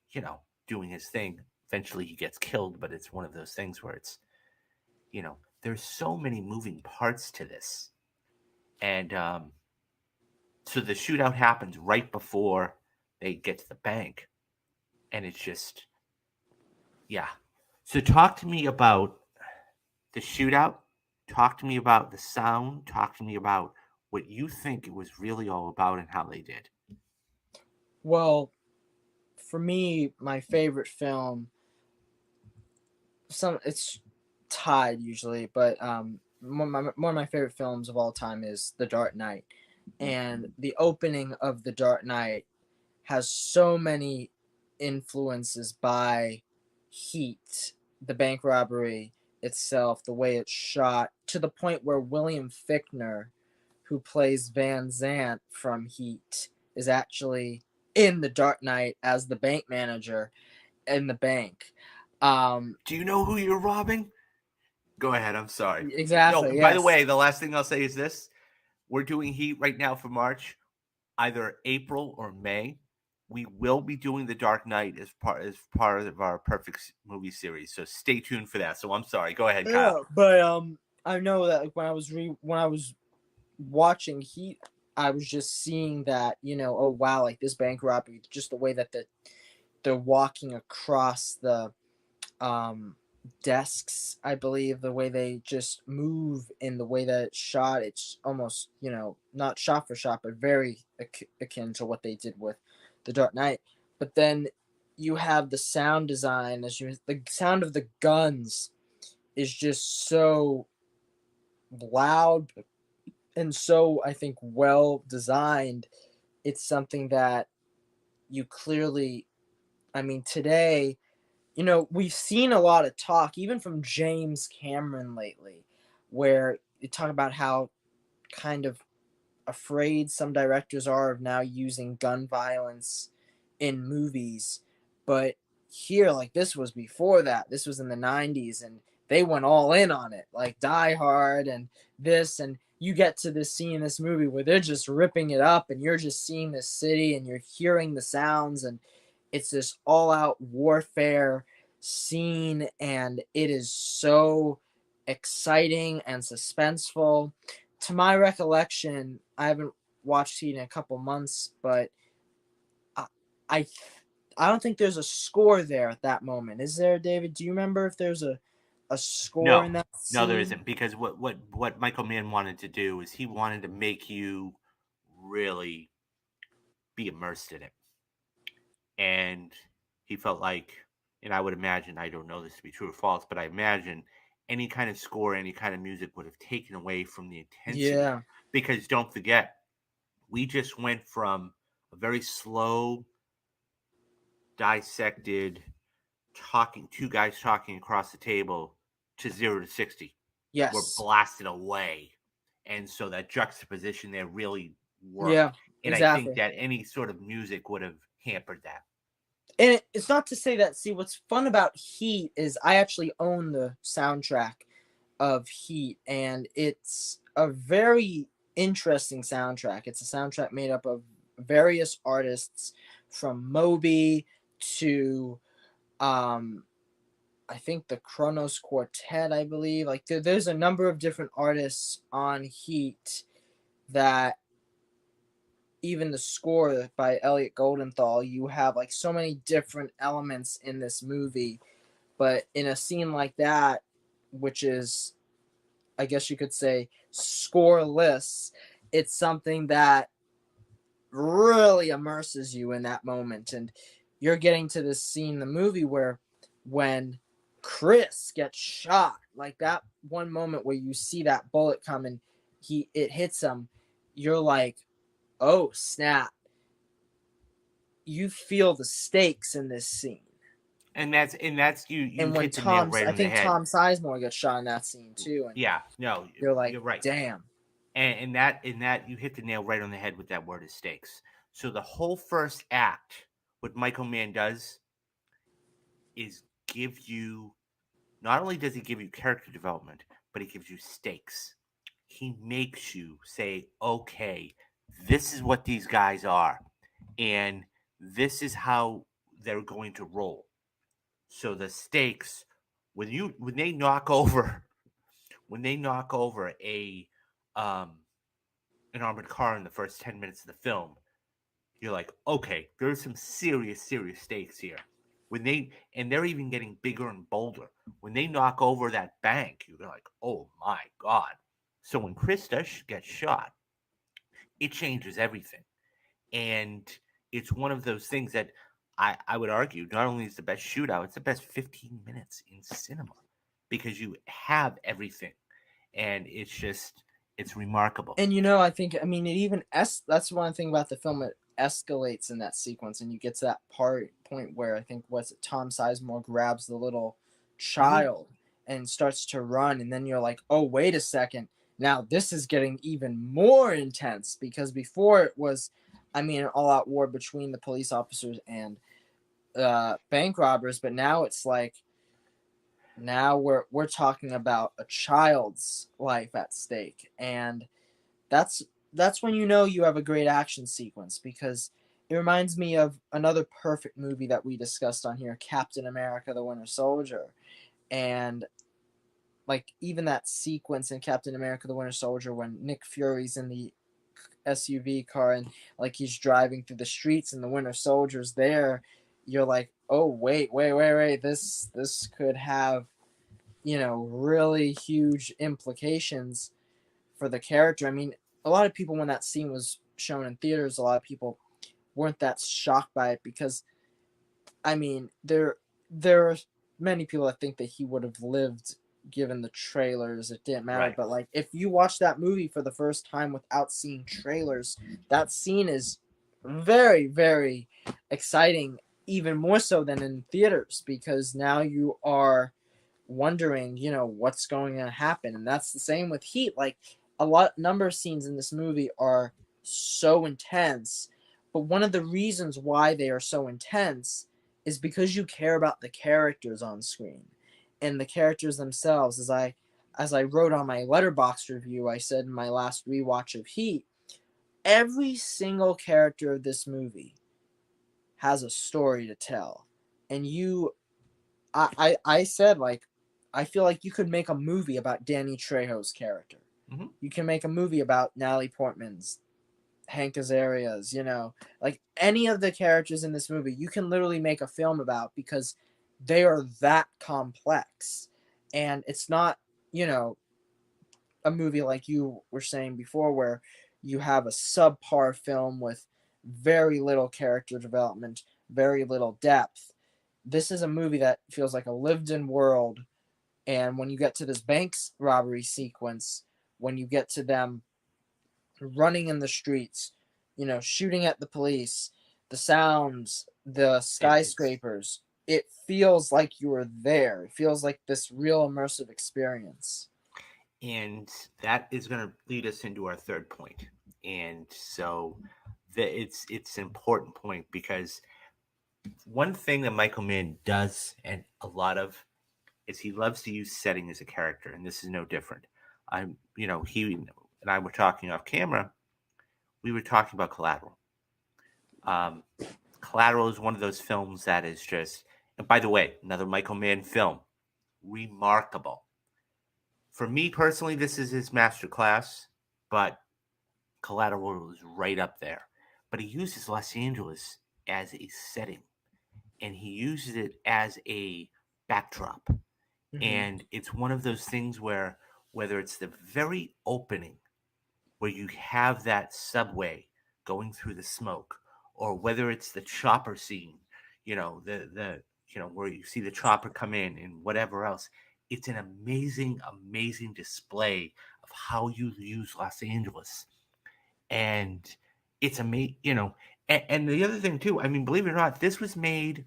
Speaker 1: doing his thing. Eventually he gets killed, but it's one of those things where it's, there's so many moving parts to this. And so the shootout happens right before they get to the bank. And it's just, yeah. So talk to me about the shootout. Talk to me about the sound. Talk to me about what you think it was really all about and how they did.
Speaker 2: Well, for me, my favorite film, it's tied usually, but one of my favorite films of all time is The Dark Knight. And the opening of The Dark Knight has so many influences by Heat, the bank robbery itself, the way it's shot, to the point where William Fichtner, who plays Van Zant from Heat, is actually in The Dark Knight as the bank manager in the bank.
Speaker 1: Do you know who you're robbing? Go ahead. I'm sorry.
Speaker 2: Exactly.
Speaker 1: No, by the
Speaker 2: Yes.
Speaker 1: way, the last thing I'll say is this. We're doing Heat right now for March, either April or May. We will be doing The Dark Knight as part of our perfect movie series. So stay tuned for that. So I'm sorry. Go ahead,
Speaker 2: Yeah,
Speaker 1: Kyle.
Speaker 2: but I know that when I was watching Heat, I was just seeing that, oh wow, like this bank robbery, just the way that they're walking across the desks, I believe, the way they just move in the way that it's shot, it's almost, not shot for shot, but very akin to what they did with The Dark Knight. But then you have the sound design, the sound of the guns is just so loud and so, I think, well designed. It's something that you clearly, I mean, today, we've seen a lot of talk, even from James Cameron lately, where you talk about how kind of afraid some directors are of now using gun violence in movies. But here, like, this was before that. This was in the 90s, and they went all in on it, like Die Hard and this. And you get to this scene in this movie where they're just ripping it up, and you're just seeing this city and you're hearing the sounds, and it's this all out warfare scene, and it is so exciting and suspenseful. To my recollection, I haven't watched Heat in a couple months, but I, I, I don't think there's a score there at that moment. Is there, David? Do you remember if there's a score
Speaker 1: No,
Speaker 2: in that
Speaker 1: no, there
Speaker 2: scene?
Speaker 1: isn't. Because what Michael Mann wanted to do is he wanted to make you really be immersed in it. And he felt like, and I would imagine, I don't know this to be true or false, but I imagine any kind of score, any kind of music would have taken away from the intensity.
Speaker 2: Yeah,
Speaker 1: Because don't forget, we just went from a very slow, dissected, two guys talking across the table to 0 to 60. We're
Speaker 2: yes,
Speaker 1: blasted away. And so that juxtaposition there really
Speaker 2: yeah,
Speaker 1: worked. And I think
Speaker 2: exactly.
Speaker 1: that any sort of music would have hampered that.
Speaker 2: And it's not to say that. See, what's fun about Heat is I actually own the soundtrack of Heat, and it's a very interesting soundtrack. It's a soundtrack made up of various artists, from Moby to um I think the Kronos Quartet, I believe. Like there's a number of different artists on Heat that, even the score by Elliot Goldenthal, you have like so many different elements in this movie. But in a scene like that, which is, I guess you could say, scoreless, it's something that really immerses you in that moment. And you're getting to this scene in the movie where when Chris gets shot, like that one moment where you see that bullet come and it hits him, you're like, oh snap. You feel the stakes in this scene.
Speaker 1: And that's you
Speaker 2: And when
Speaker 1: hit the nail right
Speaker 2: I
Speaker 1: on the
Speaker 2: think
Speaker 1: head.
Speaker 2: Tom Sizemore gets shot in that scene too, and
Speaker 1: Yeah, no,
Speaker 2: you're like,
Speaker 1: you're right.
Speaker 2: damn.
Speaker 1: And that you hit the nail right on the head with that word of stakes. So the whole first act, what Michael Mann does is give you, not only does he give you character development, but he gives you stakes. He makes you say, okay, this is what these guys are, and this is how they're going to roll. So the stakes, when they knock over a um an armored car in the first 10 minutes of the film, you're like, okay, there's some serious stakes here. And they're even getting bigger and bolder. When they knock over that bank, you're like, oh my god. So when Chris does get shot, it changes everything. And it's one of those things that I would argue not only is the best shootout, it's the best 15 minutes in cinema because you have everything. And it's remarkable.
Speaker 2: And I mean, it even that's one thing about the film. It escalates in that sequence, and you get to that point where I think what's it, Tom Sizemore grabs the little
Speaker 1: Mm-hmm.
Speaker 2: child and starts to run, and then you're like, oh wait a second, now this is getting even more intense because before it was, I mean, an all-out war between the police officers and bank robbers, but now it's like now we're talking about a child's life at stake, and that's that's when you have a great action sequence because it reminds me of another perfect movie that we discussed on here, Captain America the Winter Soldier. And like even that sequence in Captain America the Winter Soldier when Nick Fury's in the SUV car and like he's driving through the streets and the Winter Soldier's there, you're like, "Oh, wait. This could have, really huge implications for the character." I mean, a lot of people when that scene was shown in theaters, a lot of people weren't that shocked by it because I mean, there are many people that think that he would have lived given the trailers. It didn't matter,
Speaker 1: Right.
Speaker 2: but like if you watch that movie for the first time without seeing trailers, that scene is very exciting, even more so than in theaters because now you are wondering, what's going to happen. And that's the same with Heat. Like number of scenes in this movie are so intense, but one of the reasons why they are so intense is because you care about the characters on screen and the characters themselves. As I wrote on my letterbox review, I said in my last rewatch of Heat, every single character of this movie has a story to tell. And I said, like, I feel like you could make a movie about Danny Trejo's character.
Speaker 1: Mm-hmm.
Speaker 2: You can make a movie about Natalie Portman's, Hank Azaria's, like any of the characters in this movie, you can literally make a film about because they are that complex. And it's not, you know, a movie like you were saying before where you have a subpar film with very little character development, very little depth. This is a movie that feels like a lived in world. And when you get to this banks robbery sequence, when you get to them running in the streets, shooting at the police, the sounds, the
Speaker 1: It's
Speaker 2: skyscrapers, it feels like you were there. It feels like this real immersive experience.
Speaker 1: and that is going to lead us into our third point. And so it's an important point because one thing that Michael Mann does and a lot of is he loves to use setting as a character, and this is no different. He and I were talking off camera. We were talking about Collateral. Um, Collateral is one of those films that is just, and by the way, another Michael Mann film, remarkable. For me personally, this is his master class, but Collateral is right up there. But he uses Los Angeles as a setting, and he uses it as a backdrop.
Speaker 2: Mm-hmm.
Speaker 1: And it's one of those things where, whether it's the very opening, where you have that subway going through the smoke, or whether it's the chopper scene, where you see the chopper come in and whatever else, it's an amazing display of how you use Los Angeles. And it's amazing. And the other thing too, I mean, believe it or not, this was made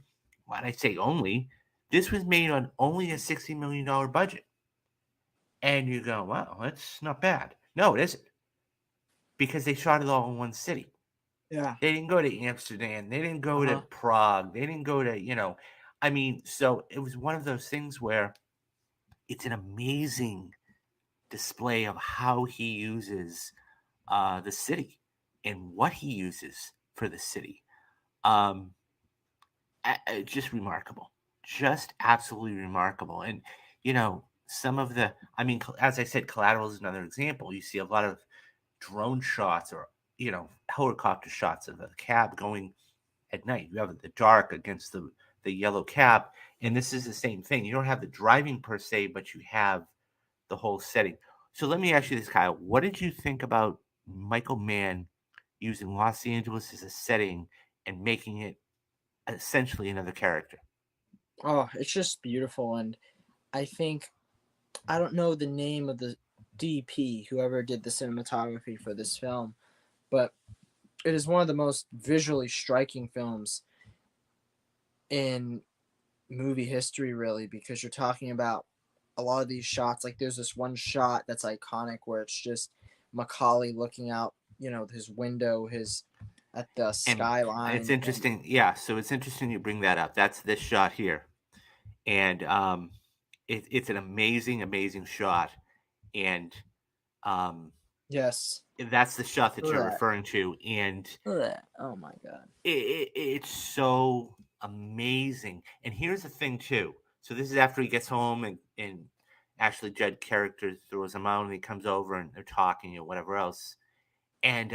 Speaker 1: when I say only, this was made on only a $60 million budget. And you go, wow, that's not bad. No, it isn't. Because they shot it all in one city.
Speaker 2: Yeah.
Speaker 1: They didn't go to Amsterdam. They didn't go to
Speaker 2: Uh-huh.
Speaker 1: Prague. They didn't go to, I mean, so it was one of those things where it's an amazing display of how he uses the city and what he uses for the city. Um, just remarkable, just absolutely remarkable. And some of the, I mean, as I said, Collateral is another example. You see a lot of drone shots or helicopter shots of the cab going at night. You have the dark against the yellow cab, and this is the same thing. You don't have the driving per se, but you have the whole setting. So let me ask you this, Kyle. What did you think about Michael Mann using Los Angeles as a setting and making it essentially another character?
Speaker 2: Oh, it's just beautiful. And I think, I don't know the name of the DP, whoever did the cinematography for this film, but it is one of the most visually striking films in movie history, really, because you're talking about a lot of these shots. Like, there's this one shot that's iconic where it's just Macaulay looking out, his window, his at the
Speaker 1: And it's
Speaker 2: skyline. And
Speaker 1: interesting, yeah. So it's interesting you bring that up. That's this shot here, and it's an amazing, amazing shot, and um,
Speaker 2: yes,
Speaker 1: that's the shot that
Speaker 2: look
Speaker 1: you're
Speaker 2: at that.
Speaker 1: referring to, and
Speaker 2: Look at that. Oh my god.
Speaker 1: it's so amazing. And here's the thing too. So this is after he gets home and Ashley Judd character throws him out and he comes over and they're talking or whatever else. And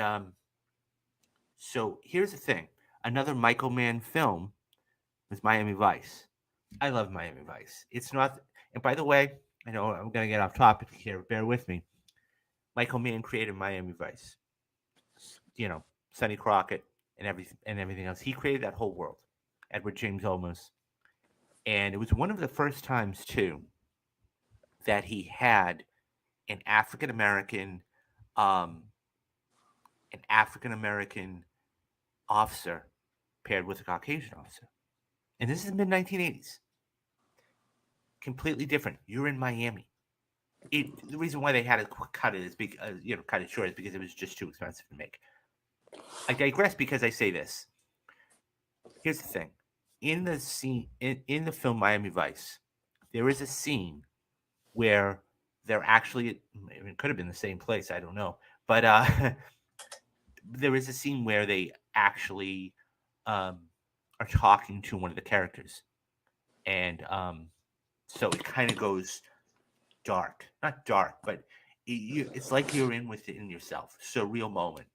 Speaker 1: so here's the thing. Another Michael Mann film was Miami Vice. I love Miami Vice. It's not, and by the way, I know I'm gonna get off topic here. Bear with me. Michael Mann created Miami Vice. Sonny Crockett and everything else. He created that whole world. Edward James Olmos, and it was one of the first times too that he had an African American, um, an African American officer paired with a Caucasian officer, and this is mid 1980s. Completely different. You're in Miami. The reason why they had to cut it is because cut it short is because it was just too expensive to make. I digress because I say this. Here's the thing: in the scene in the film Miami Vice, there is a scene where they're actually, it could have been the same place, I don't know, but there is a scene where they actually um, are talking to one of the characters, and so it kind of goes dark, not dark, but it's like you're in within yourself, surreal moment,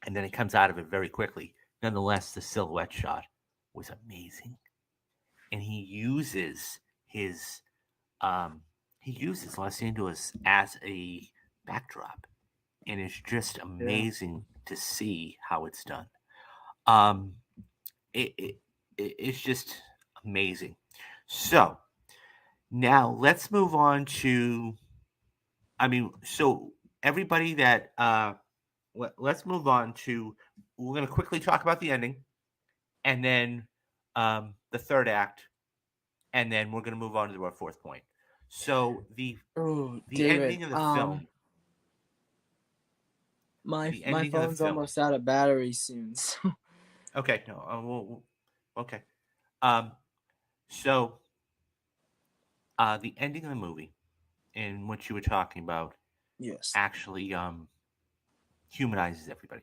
Speaker 1: and then it comes out of it very quickly. Nonetheless, the silhouette shot was amazing, and his um, he uses Los Angeles as a backdrop, and it's just
Speaker 2: Yeah.
Speaker 1: amazing to see how it's done. Um, it's just amazing. So now let's move on to. I mean, so everybody that let's move on to. We're going to quickly talk about the ending, and then the third act, and then we're going to move on to our fourth point. So
Speaker 2: Oh,
Speaker 1: the
Speaker 2: David.
Speaker 1: ending of the film,
Speaker 2: My
Speaker 1: the
Speaker 2: my
Speaker 1: ending of the
Speaker 2: phone's
Speaker 1: film.
Speaker 2: almost out of battery soon. So
Speaker 1: Okay, no, okay. Um, so the ending of the movie, and what you were talking about,
Speaker 2: yes.
Speaker 1: actually humanizes everybody,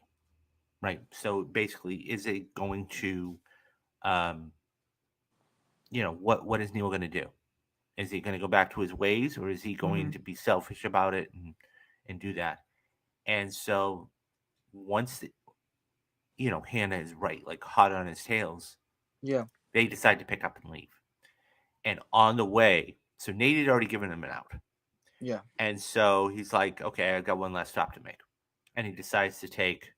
Speaker 1: right? So basically, is it going to, um, what is Neil going to do? Is he going to go back to his ways, or is he going
Speaker 2: Mm-hmm.
Speaker 1: to be selfish about it and do that? And so once Hannah is right, like hot on his tails,
Speaker 2: Yeah.
Speaker 1: they decide to pick up and leave. And on the way, so Nate had already given him an out.
Speaker 2: Yeah.
Speaker 1: And so he's like, okay, I've got one last stop to make. And he decides to take,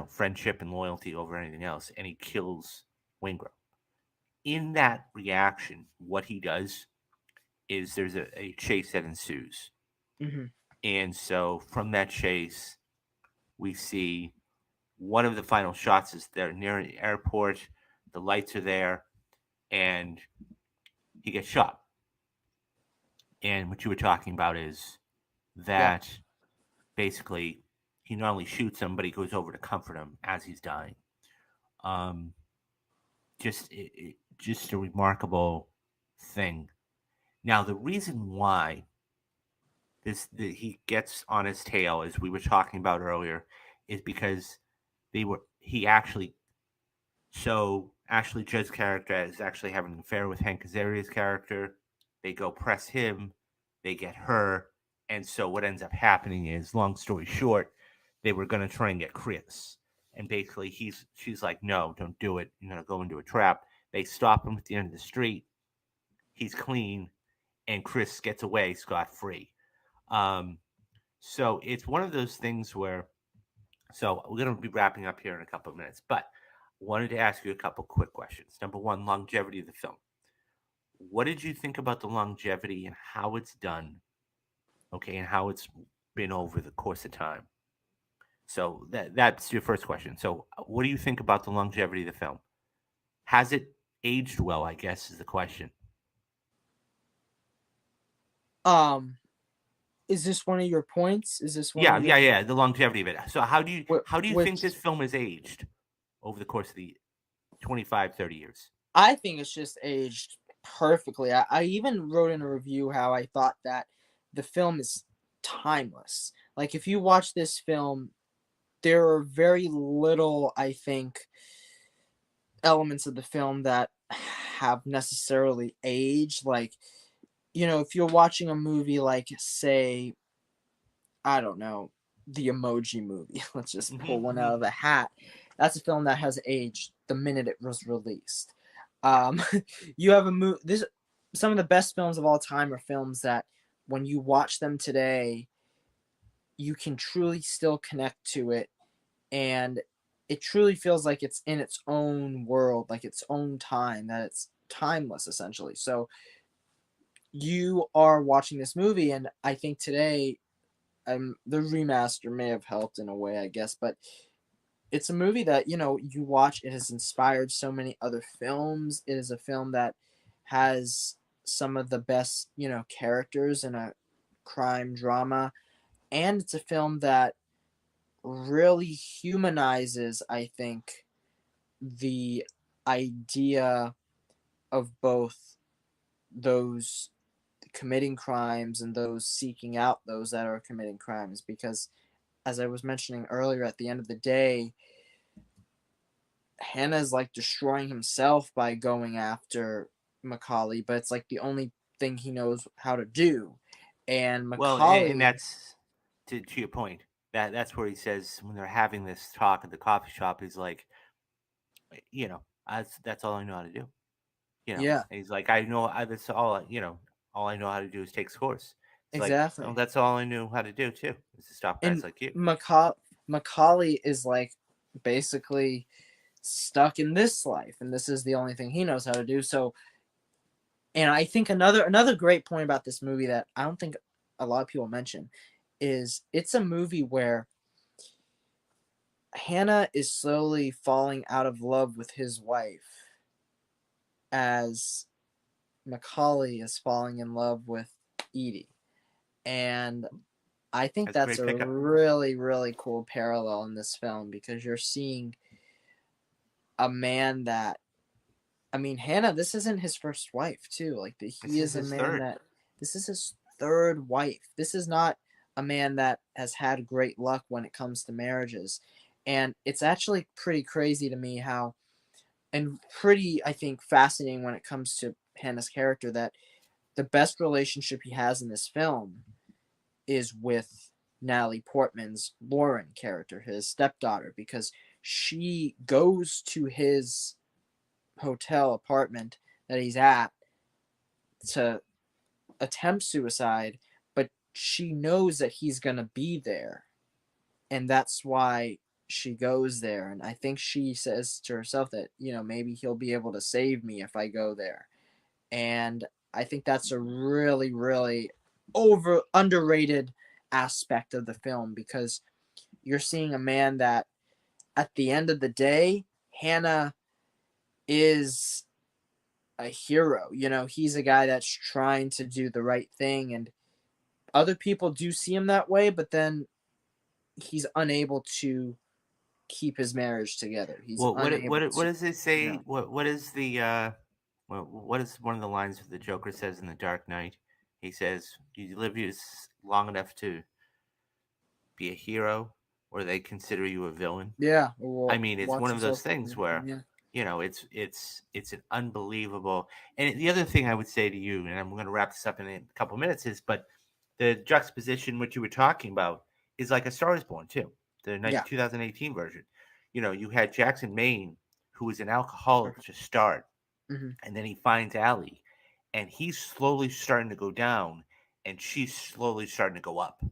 Speaker 1: friendship and loyalty over anything else. And he kills Wingrove. In that reaction, what he does is there's a chase that ensues.
Speaker 2: Mm-hmm.
Speaker 1: And so from that chase, we see one of the final shots is they're near an airport. the lights are there, and he gets shot. And what you were talking about is
Speaker 2: Yeah.
Speaker 1: that basically he not only shoots him, but he goes over to comfort him as he's dying. Um, just a remarkable thing. Now, the reason why he gets on his tail, as we were talking about earlier, is because he actually Ashley Judd's character is actually having an affair with Hank Azaria's character. They go press him, they get her, and so what ends up happening is, long story short, they were going to try and get Chris, and basically she's like, no, don't do it. You're going to go into a trap. They stop him at the end of the street. He's clean, and Chris gets away scot free. Um, so it's one of those things where, so we're going to be wrapping up here in a couple of minutes, but wanted to ask you a couple quick questions. Number one, longevity of the film. What did you think about the longevity and how it's done? Okay, and how it's been over the course of time. So that's your first question. So, what do you think about the longevity of the film? Has it aged well? I guess is the question.
Speaker 2: Um, is this one of your points? Is this one
Speaker 1: Yeah,
Speaker 2: of your
Speaker 1: yeah. The longevity of it. So, how do you think
Speaker 2: which
Speaker 1: this film has aged over the course of the 25, 30 years?
Speaker 2: I think it's just aged perfectly. I even wrote in a review how I thought that the film is timeless. Like if you watch this film, there are very little, I think, elements of the film that have necessarily aged. Like, if you're watching a movie like, say, I don't know, the Emoji Movie, let's just pull one out of the hat. That's a film that has aged the minute it was released. Um, you have a movie. This Some of the best films of all time are films that, when you watch them today, you can truly still connect to it, and it truly feels like it's in its own world, like its own time, that it's timeless essentially. So you are watching this movie, and I think today, the remaster may have helped in a way, I guess, but it's a movie that you watch. It has inspired so many other films. It is a film that has some of the best characters in a crime drama, and it's a film that really humanizes, I think, the idea of both those committing crimes and those seeking out those that are committing crimes, because, as I was mentioning earlier, at the end of the day, Hannah's like destroying himself by going after Macaulay, but it's like the only thing he knows how to do. And
Speaker 1: Well, and
Speaker 2: Macaulay,
Speaker 1: that's to your point. That's where he says when they're having this talk at the coffee shop, he's like, that's all I know how to do.
Speaker 2: yeah,
Speaker 1: And he's like, I know that's all all I know how to do is take scores. It's like, oh,
Speaker 2: exactly.
Speaker 1: that's all I knew how to do too, is to stop guys
Speaker 2: And
Speaker 1: like you.
Speaker 2: Macaulay is like basically stuck in this life, and this is the only thing he knows how to do. So, and I think another great point about this movie that I don't think a lot of people mention is it's a movie where Hannah is slowly falling out of love with his wife as Macaulay is falling in love with Edie. And I think
Speaker 1: That's a
Speaker 2: that's
Speaker 1: great
Speaker 2: a
Speaker 1: pickup.
Speaker 2: really, really cool parallel in this film, because you're seeing a man that, I mean, Hannah, this isn't his first wife, too. Like, he
Speaker 1: This is
Speaker 2: is a
Speaker 1: his
Speaker 2: man
Speaker 1: third.
Speaker 2: that, this is his third wife. This is not a man that has had great luck when it comes to marriages. And it's actually pretty crazy to me how, and pretty, I think, fascinating when it comes to Hannah's character, that the best relationship he has in this film is with Natalie Portman's Lauren character, his stepdaughter, because she goes to his hotel apartment that he's at to attempt suicide, but she knows that he's going to be there. And that's why she goes there. And I think she says to herself that, maybe he'll be able to save me if I go there. And I think that's a really, really underrated aspect of the film, because you're seeing a man that, at the end of the day, Hannah is a hero. He's a guy that's trying to do the right thing, and other people do see him that way, but then he's unable to keep his marriage together. He's
Speaker 1: Well,
Speaker 2: unable
Speaker 1: what
Speaker 2: to,
Speaker 1: does it
Speaker 2: you
Speaker 1: say?
Speaker 2: know.
Speaker 1: What is the what is one of the lines that the Joker says in The Dark Knight? He says, "You live long enough to be a hero, or they consider you a villain."
Speaker 2: Yeah,
Speaker 1: I
Speaker 2: well,
Speaker 1: mean, it's one
Speaker 2: watch
Speaker 1: of those
Speaker 2: yourself.
Speaker 1: things where,
Speaker 2: Yeah,
Speaker 1: it's an unbelievable. And the other thing I would say to you, and I'm going to wrap this up in a couple minutes, is but the juxtaposition what you were talking about is like A Star Is Born too, the
Speaker 2: yeah,
Speaker 1: 2018 version. You had Jackson Maine, who was an alcoholic to start,
Speaker 2: hmm
Speaker 1: and then he finds Allie, and he's slowly starting to go down, and she's slowly starting to go up.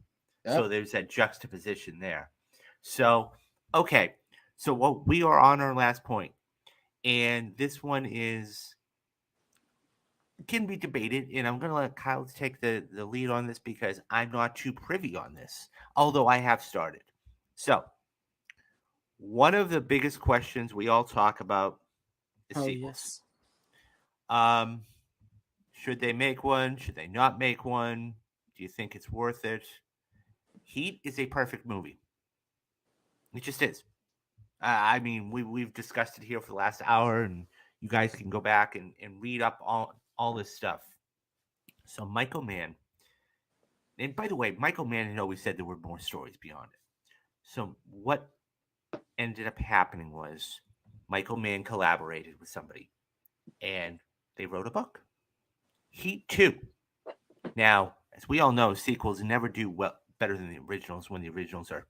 Speaker 2: yep.
Speaker 1: So there's that juxtaposition there. So, okay, so what we are on our last point, and this one is can be debated, and I'm going to let Kyle take the lead on this because I'm not too privy on this, although I have started. So, one of the biggest questions we all talk about is
Speaker 2: Oh
Speaker 1: sequels.
Speaker 2: yes.
Speaker 1: Um, should they make one? Should they not make one? Do you think it's worth it? Heat is a perfect movie. It just is. I mean, we've discussed it here for the last hour, and you guys can go back and read up all this stuff. So Michael Mann, and by the way, Michael Mann had always said there were more stories beyond it. So what ended up happening was Michael Mann collaborated with somebody, and they wrote a book, Heat Two. Now, as we all know, sequels never do well better than the originals when the originals are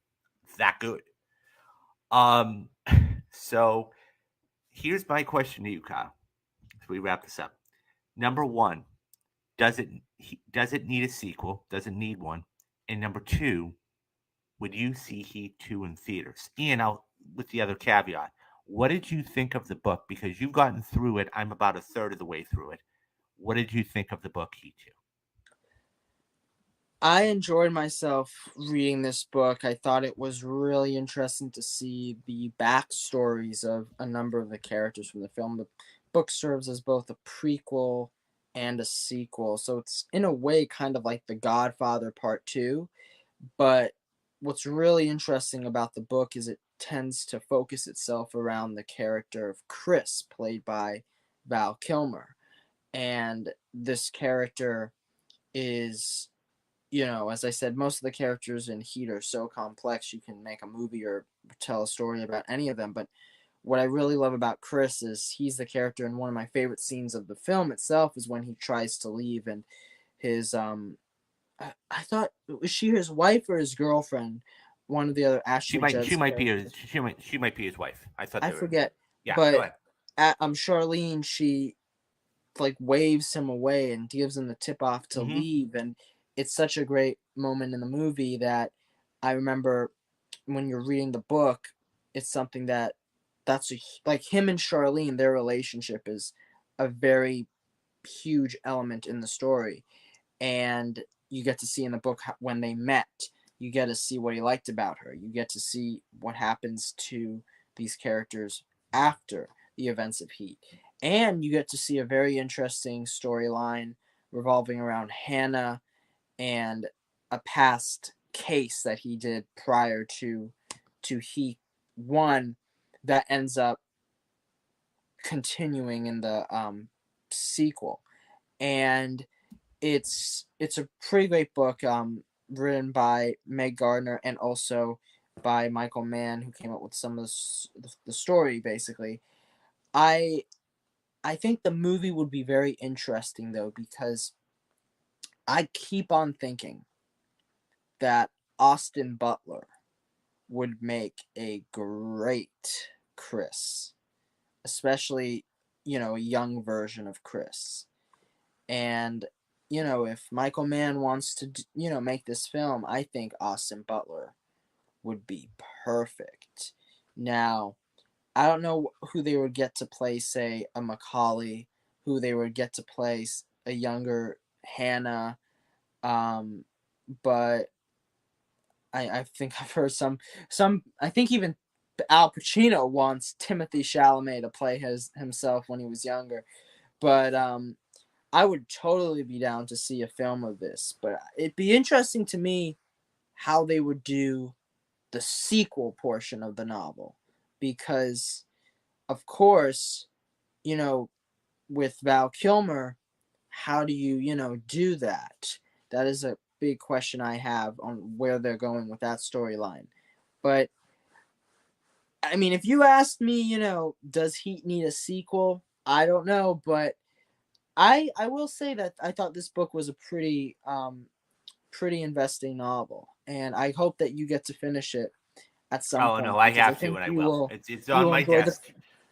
Speaker 1: that good. Um, so here's my question to you, Kyle. As we wrap this up, number one, does it does it need a sequel? Does it need one? And number two, would you see Heat 2 in theaters? And I'll with the other caveat, what did you think of the book? Because you've gotten through it. I'm about a third of the way through it. What did you think of the book Heat 2?
Speaker 2: I enjoyed myself reading this book. I thought it was really interesting to see the backstories of a number of the characters from the film. The book serves as both a prequel and a sequel, so it's in a way kind of like The Godfather Part 2. But what's really interesting about the book is it tends to focus itself around the character of Chris, played by Val Kilmer. And this character is, as I said, most of the characters in Heat are so complex you can make a movie or tell a story about any of them. But what I really love about Chris is he's the character, and one of my favorite scenes of the film itself is when he tries to leave and his I thought, was she his wife or his girlfriend? One of the other Ashley
Speaker 1: She
Speaker 2: Judd's
Speaker 1: might be
Speaker 2: characters.
Speaker 1: she might be his wife. I thought
Speaker 2: I
Speaker 1: they were.
Speaker 2: forget,
Speaker 1: Yeah, go
Speaker 2: but
Speaker 1: ahead.
Speaker 2: Charlene, she like waves him away and gives him the tip off to
Speaker 1: Mm-hmm.
Speaker 2: leave, and it's such a great moment in the movie that I remember when you're reading the book, it's something that's like him and Charlene, their relationship is a very huge element in the story, and you get to see in the book when they met. You get to see what he liked about her. You get to see what happens to these characters after the events of Heat, and you get to see a very interesting storyline revolving around Hannah and a past case that he did prior to Heat One that ends up continuing in the sequel. And it's a pretty great book, written by Meg Gardner and also by Michael Mann, who came up with some of the story. Basically, I I think the movie would be very interesting though, because I keep on thinking that Austin Butler would make a great Chris, especially a young version of Chris. And if Michael Mann wants to make this film, I think Austin Butler would be perfect. Now, I don't know who they would get to play, say, a Macaulay, who they would get to play a younger Hannah, but I think I've heard some I think even Al Pacino wants Timothy Chalamet to play himself when he was younger. But I would totally be down to see a film of this. But it'd be interesting to me how they would do the sequel portion of the novel, because of course, you know, with Val Kilmer, how do you, do that? That is a big question I have on where they're going with that storyline. But I mean, if you asked me, does Heat need a sequel? I don't know, but I will say that I thought this book was a pretty investing novel, and I hope that you get to finish it at some
Speaker 1: Oh no,
Speaker 2: point,
Speaker 1: I
Speaker 2: because I
Speaker 1: have to,
Speaker 2: think
Speaker 1: and I
Speaker 2: you
Speaker 1: will.
Speaker 2: will
Speaker 1: It's
Speaker 2: you
Speaker 1: on
Speaker 2: will
Speaker 1: my
Speaker 2: enjoy
Speaker 1: desk.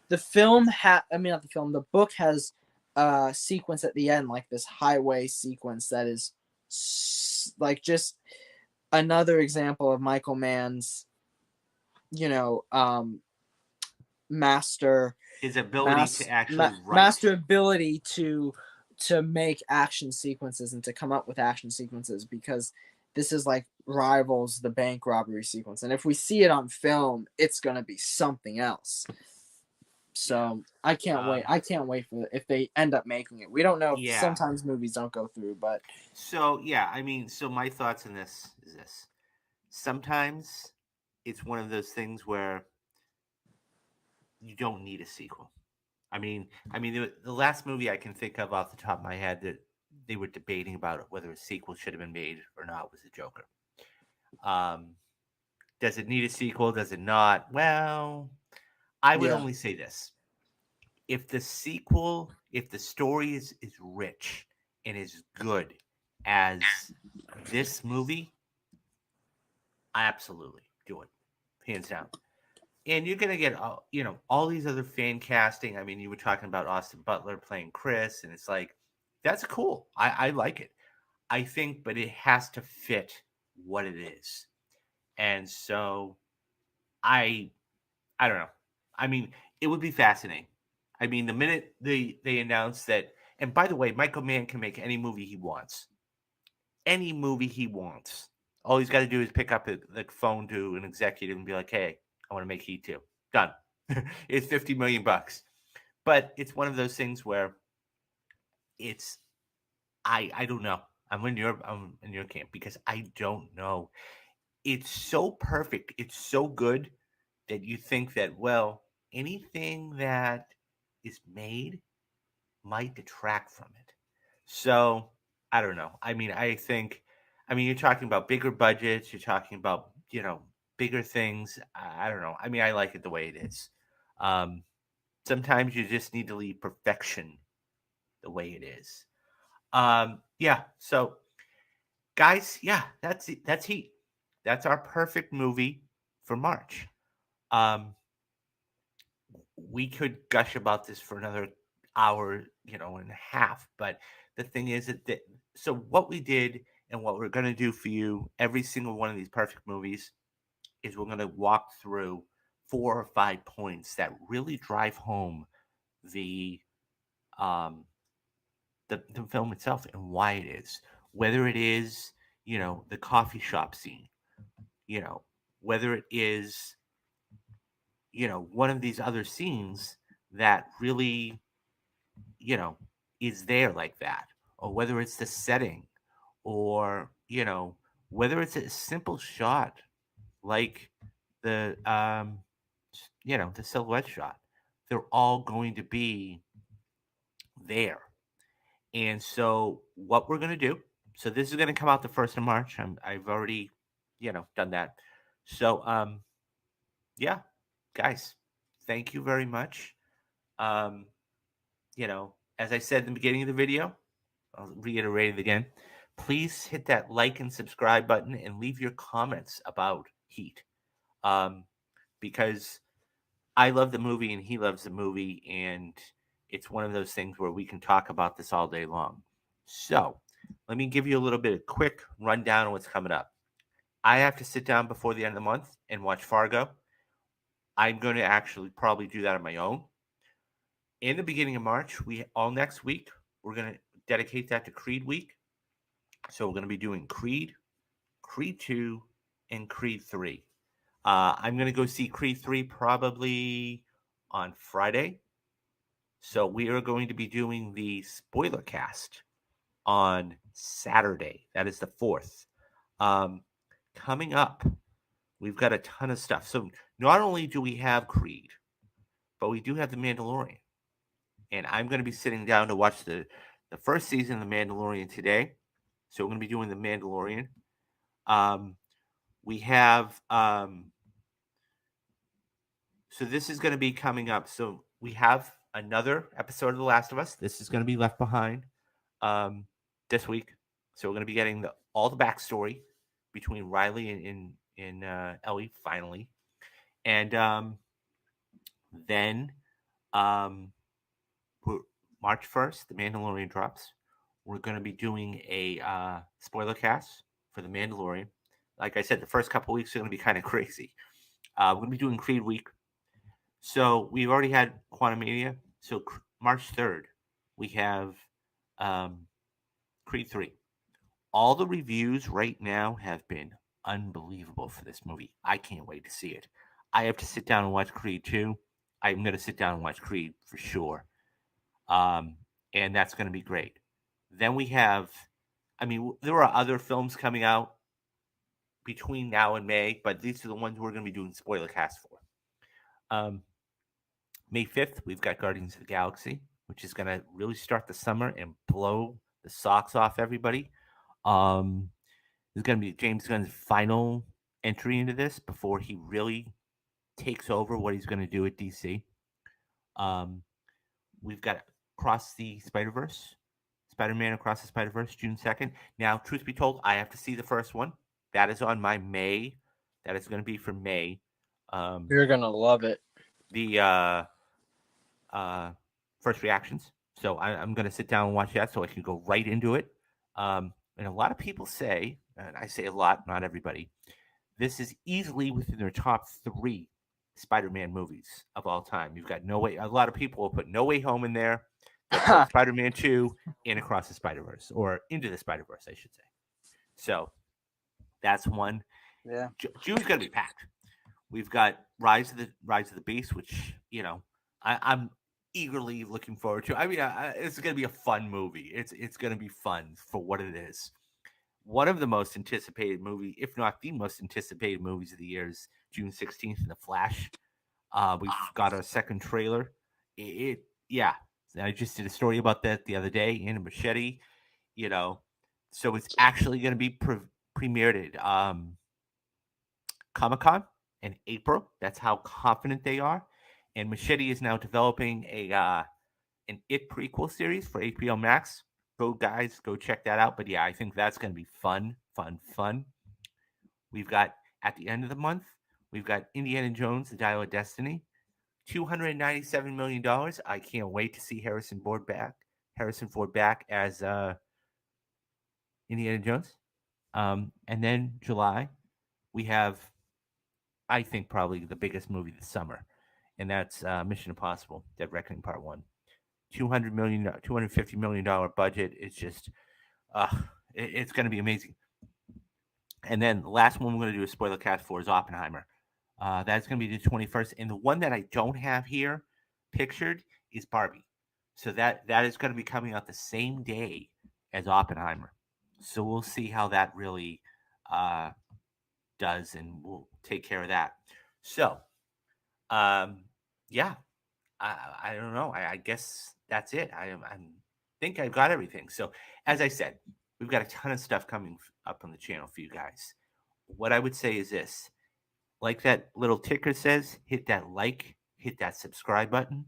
Speaker 2: the film. I mean, not the film. The book has a sequence at the end, like this highway sequence that is like just another example of Michael Mann's, you know, master
Speaker 1: His ability to actually
Speaker 2: master
Speaker 1: write.
Speaker 2: ability to make action sequences and to come up with action sequences, because this is like rivals the bank robbery sequence, and if we see it on film, it's gonna be something else.
Speaker 1: Yeah.
Speaker 2: So I can't wait. I can't wait for if they end up making it. We don't know.
Speaker 1: Yeah.
Speaker 2: Sometimes movies don't go through, but
Speaker 1: So yeah, I mean, so my thoughts on this is this: sometimes it's one of those things where you don't need a sequel. I mean, the last movie I can think of off the top of my head that they were debating about whether a sequel should have been made or not was the Joker. Um, does it need a sequel? Does it not? Well, I would
Speaker 2: yeah,
Speaker 1: only say this: if the sequel, if the story is rich and is good as this movie, absolutely do it, hands down. And you're gonna get all these other fan casting. I mean, you were talking about Austin Butler playing Chris, and it's like that's cool. I like it. I think, but it has to fit what it is. And so I I don't know. I mean, it would be fascinating. I mean, the minute they announce that, and by the way, Michael Mann can make any movie he wants, any movie he wants. All he's got to do is pick up the phone to an executive and be like, "Hey, I want to make Heat 2." Done. It's 50 million bucks. But it's one of those things where it's I don't know. I'm in your camp because I don't know. It's so perfect. It's so good that you think that, well, anything that is made might detract from it. So I don't know. I mean, you're talking about bigger budgets. You're talking about bigger things. I don't know. I mean, I like it the way it is. Um, Sometimes you just need to leave perfection the way it is. Yeah. So guys, yeah, that's it. That's Heat. That's our perfect movie for March. Um, we could gush about this for another hour, and a half. But the thing is so what we did and what we're going to do for you every single one of these perfect movies is we're going to walk through 4 or 5 points that really drive home the um the film itself and why it is, whether it is the coffee shop scene, you know whether it is one of these other scenes that really you know, is there like that, or whether it's the setting, or whether it's a simple shot like the silhouette shot. They're all going to be there. And so, what we're going to do, so this is going to come out the 1st of March. I've already, done that. So, yeah, guys, thank you very much. Um, as I said in the beginning of the video, I'll reiterate it again. Please hit that like and subscribe button and leave your comments about Heat. Um, because I love the movie and he loves the movie, and it's one of those things where we can talk about this all day long. So, let me give you a little bit of quick rundown of what's coming up. I have to sit down before the end of the month and watch Fargo. I'm going to actually probably do that on my own. In the beginning of March, all next week, we're going to dedicate that to Creed Week. So we're going to be doing Creed, Creed 2, and Creed 3. I'm going to go see Creed 3 probably on Friday. So we are going to be doing the spoiler cast on Saturday. That is the 4th. Coming up, we've got a ton of stuff. So not only do we have Creed, but we do have The Mandalorian. And I'm going to be sitting down to watch the first season of The Mandalorian today. So we're going to be doing The Mandalorian. We have so this is going to be coming up. So we have another episode of The Last of Us. This is going to be left behind this week. So we're going to be getting all the backstory between Riley and Ellie finally, and then March 1st, The Mandalorian drops. We're going to be doing a spoiler cast for The Mandalorian. Like I said, the first couple weeks are going to be kind of crazy. We're going to be doing Creed Week. So we've already had Quantumania. So March 3rd, we have Creed 3. All the reviews right now have been unbelievable for this movie. I can't wait to see it. I have to sit down and watch Creed 2. I'm going to sit down and watch Creed for sure. And that's going to be great. Then we have, I mean, there are other films coming out between now and May, but these are the ones we're going to be doing spoiler cast for. May 5th, we've got Guardians of the Galaxy, which is going to really start the summer and blow the socks off everybody. This is going to be James Gunn's final entry into this before he really takes over what he's going to do at DC. We've got Across the Spider-Verse, Spider-Man Across the Spider-Verse, June 2nd. Now, truth be told, I have to see the first one. That is on my May. That is going to be for May.
Speaker 3: You're going to love it.
Speaker 1: The first reactions. So I'm going to sit down and watch that so I can go right into it. And a lot of people say, and I say a lot, not everybody, this is easily within their top 3 Spider-Man movies of all time. You've got No Way. A lot of people will put No Way Home in there. Spider-Man 2 and Across the Spider-Verse, or Into the Spider-Verse, I should say. So that's one.
Speaker 3: Yeah.
Speaker 1: June's going to be packed. We've got Rise of the Beast, which I'm eagerly looking forward to. I mean, it's going to be a fun movie. It's going to be fun for what it is. One of the most anticipated movie, if not the most anticipated movies of the year, is June 16th in The Flash. We've got our second trailer. Yeah. I just did a story about that the other day in a Machete. So it's actually going to be premiered at Comic-Con in April. That's how confident they are. And Machete is now developing an It prequel series for HBO Max. Go check that out. But yeah, I think that's going to be fun. We've got, at the end of the month, we've got Indiana Jones, The Dial of Destiny, $297 million. I can't wait to see Harrison Ford back as Indiana Jones. And then July, we have, I think, probably the biggest movie this summer, and that's Mission Impossible: Dead Reckoning Part 1. $250 million budget. It's just, it's going to be amazing. And then the last one we're going to do a spoiler cast for is Oppenheimer. That's going to be the 21st. And the one that I don't have here pictured is Barbie. So that is going to be coming out the same day as Oppenheimer. So we'll see how that really does, and we'll take care of that. So, yeah, I don't know. I guess that's it. I think I've got everything. So, as I said, we've got a ton of stuff coming up on the channel for you guys. What I would say is this: like that little ticker says, hit that like, hit that subscribe button.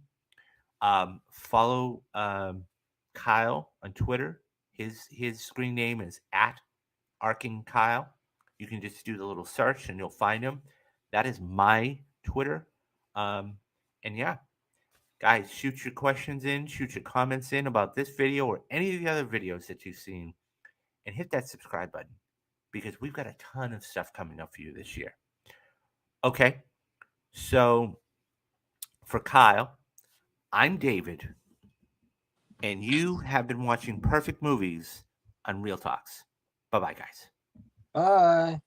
Speaker 1: Follow Kyle on Twitter. His screen name is @Arking Kyle. You can just do the little search and you'll find him. That is my Twitter. And yeah, guys, shoot your questions in, shoot your comments in about this video or any of the other videos that you've seen, and hit that subscribe button because we've got a ton of stuff coming up for you this year. Okay, so for Kyle, I'm David, and you have been watching Perfect Movies on Real Talks. Bye-bye, guys.
Speaker 3: Bye.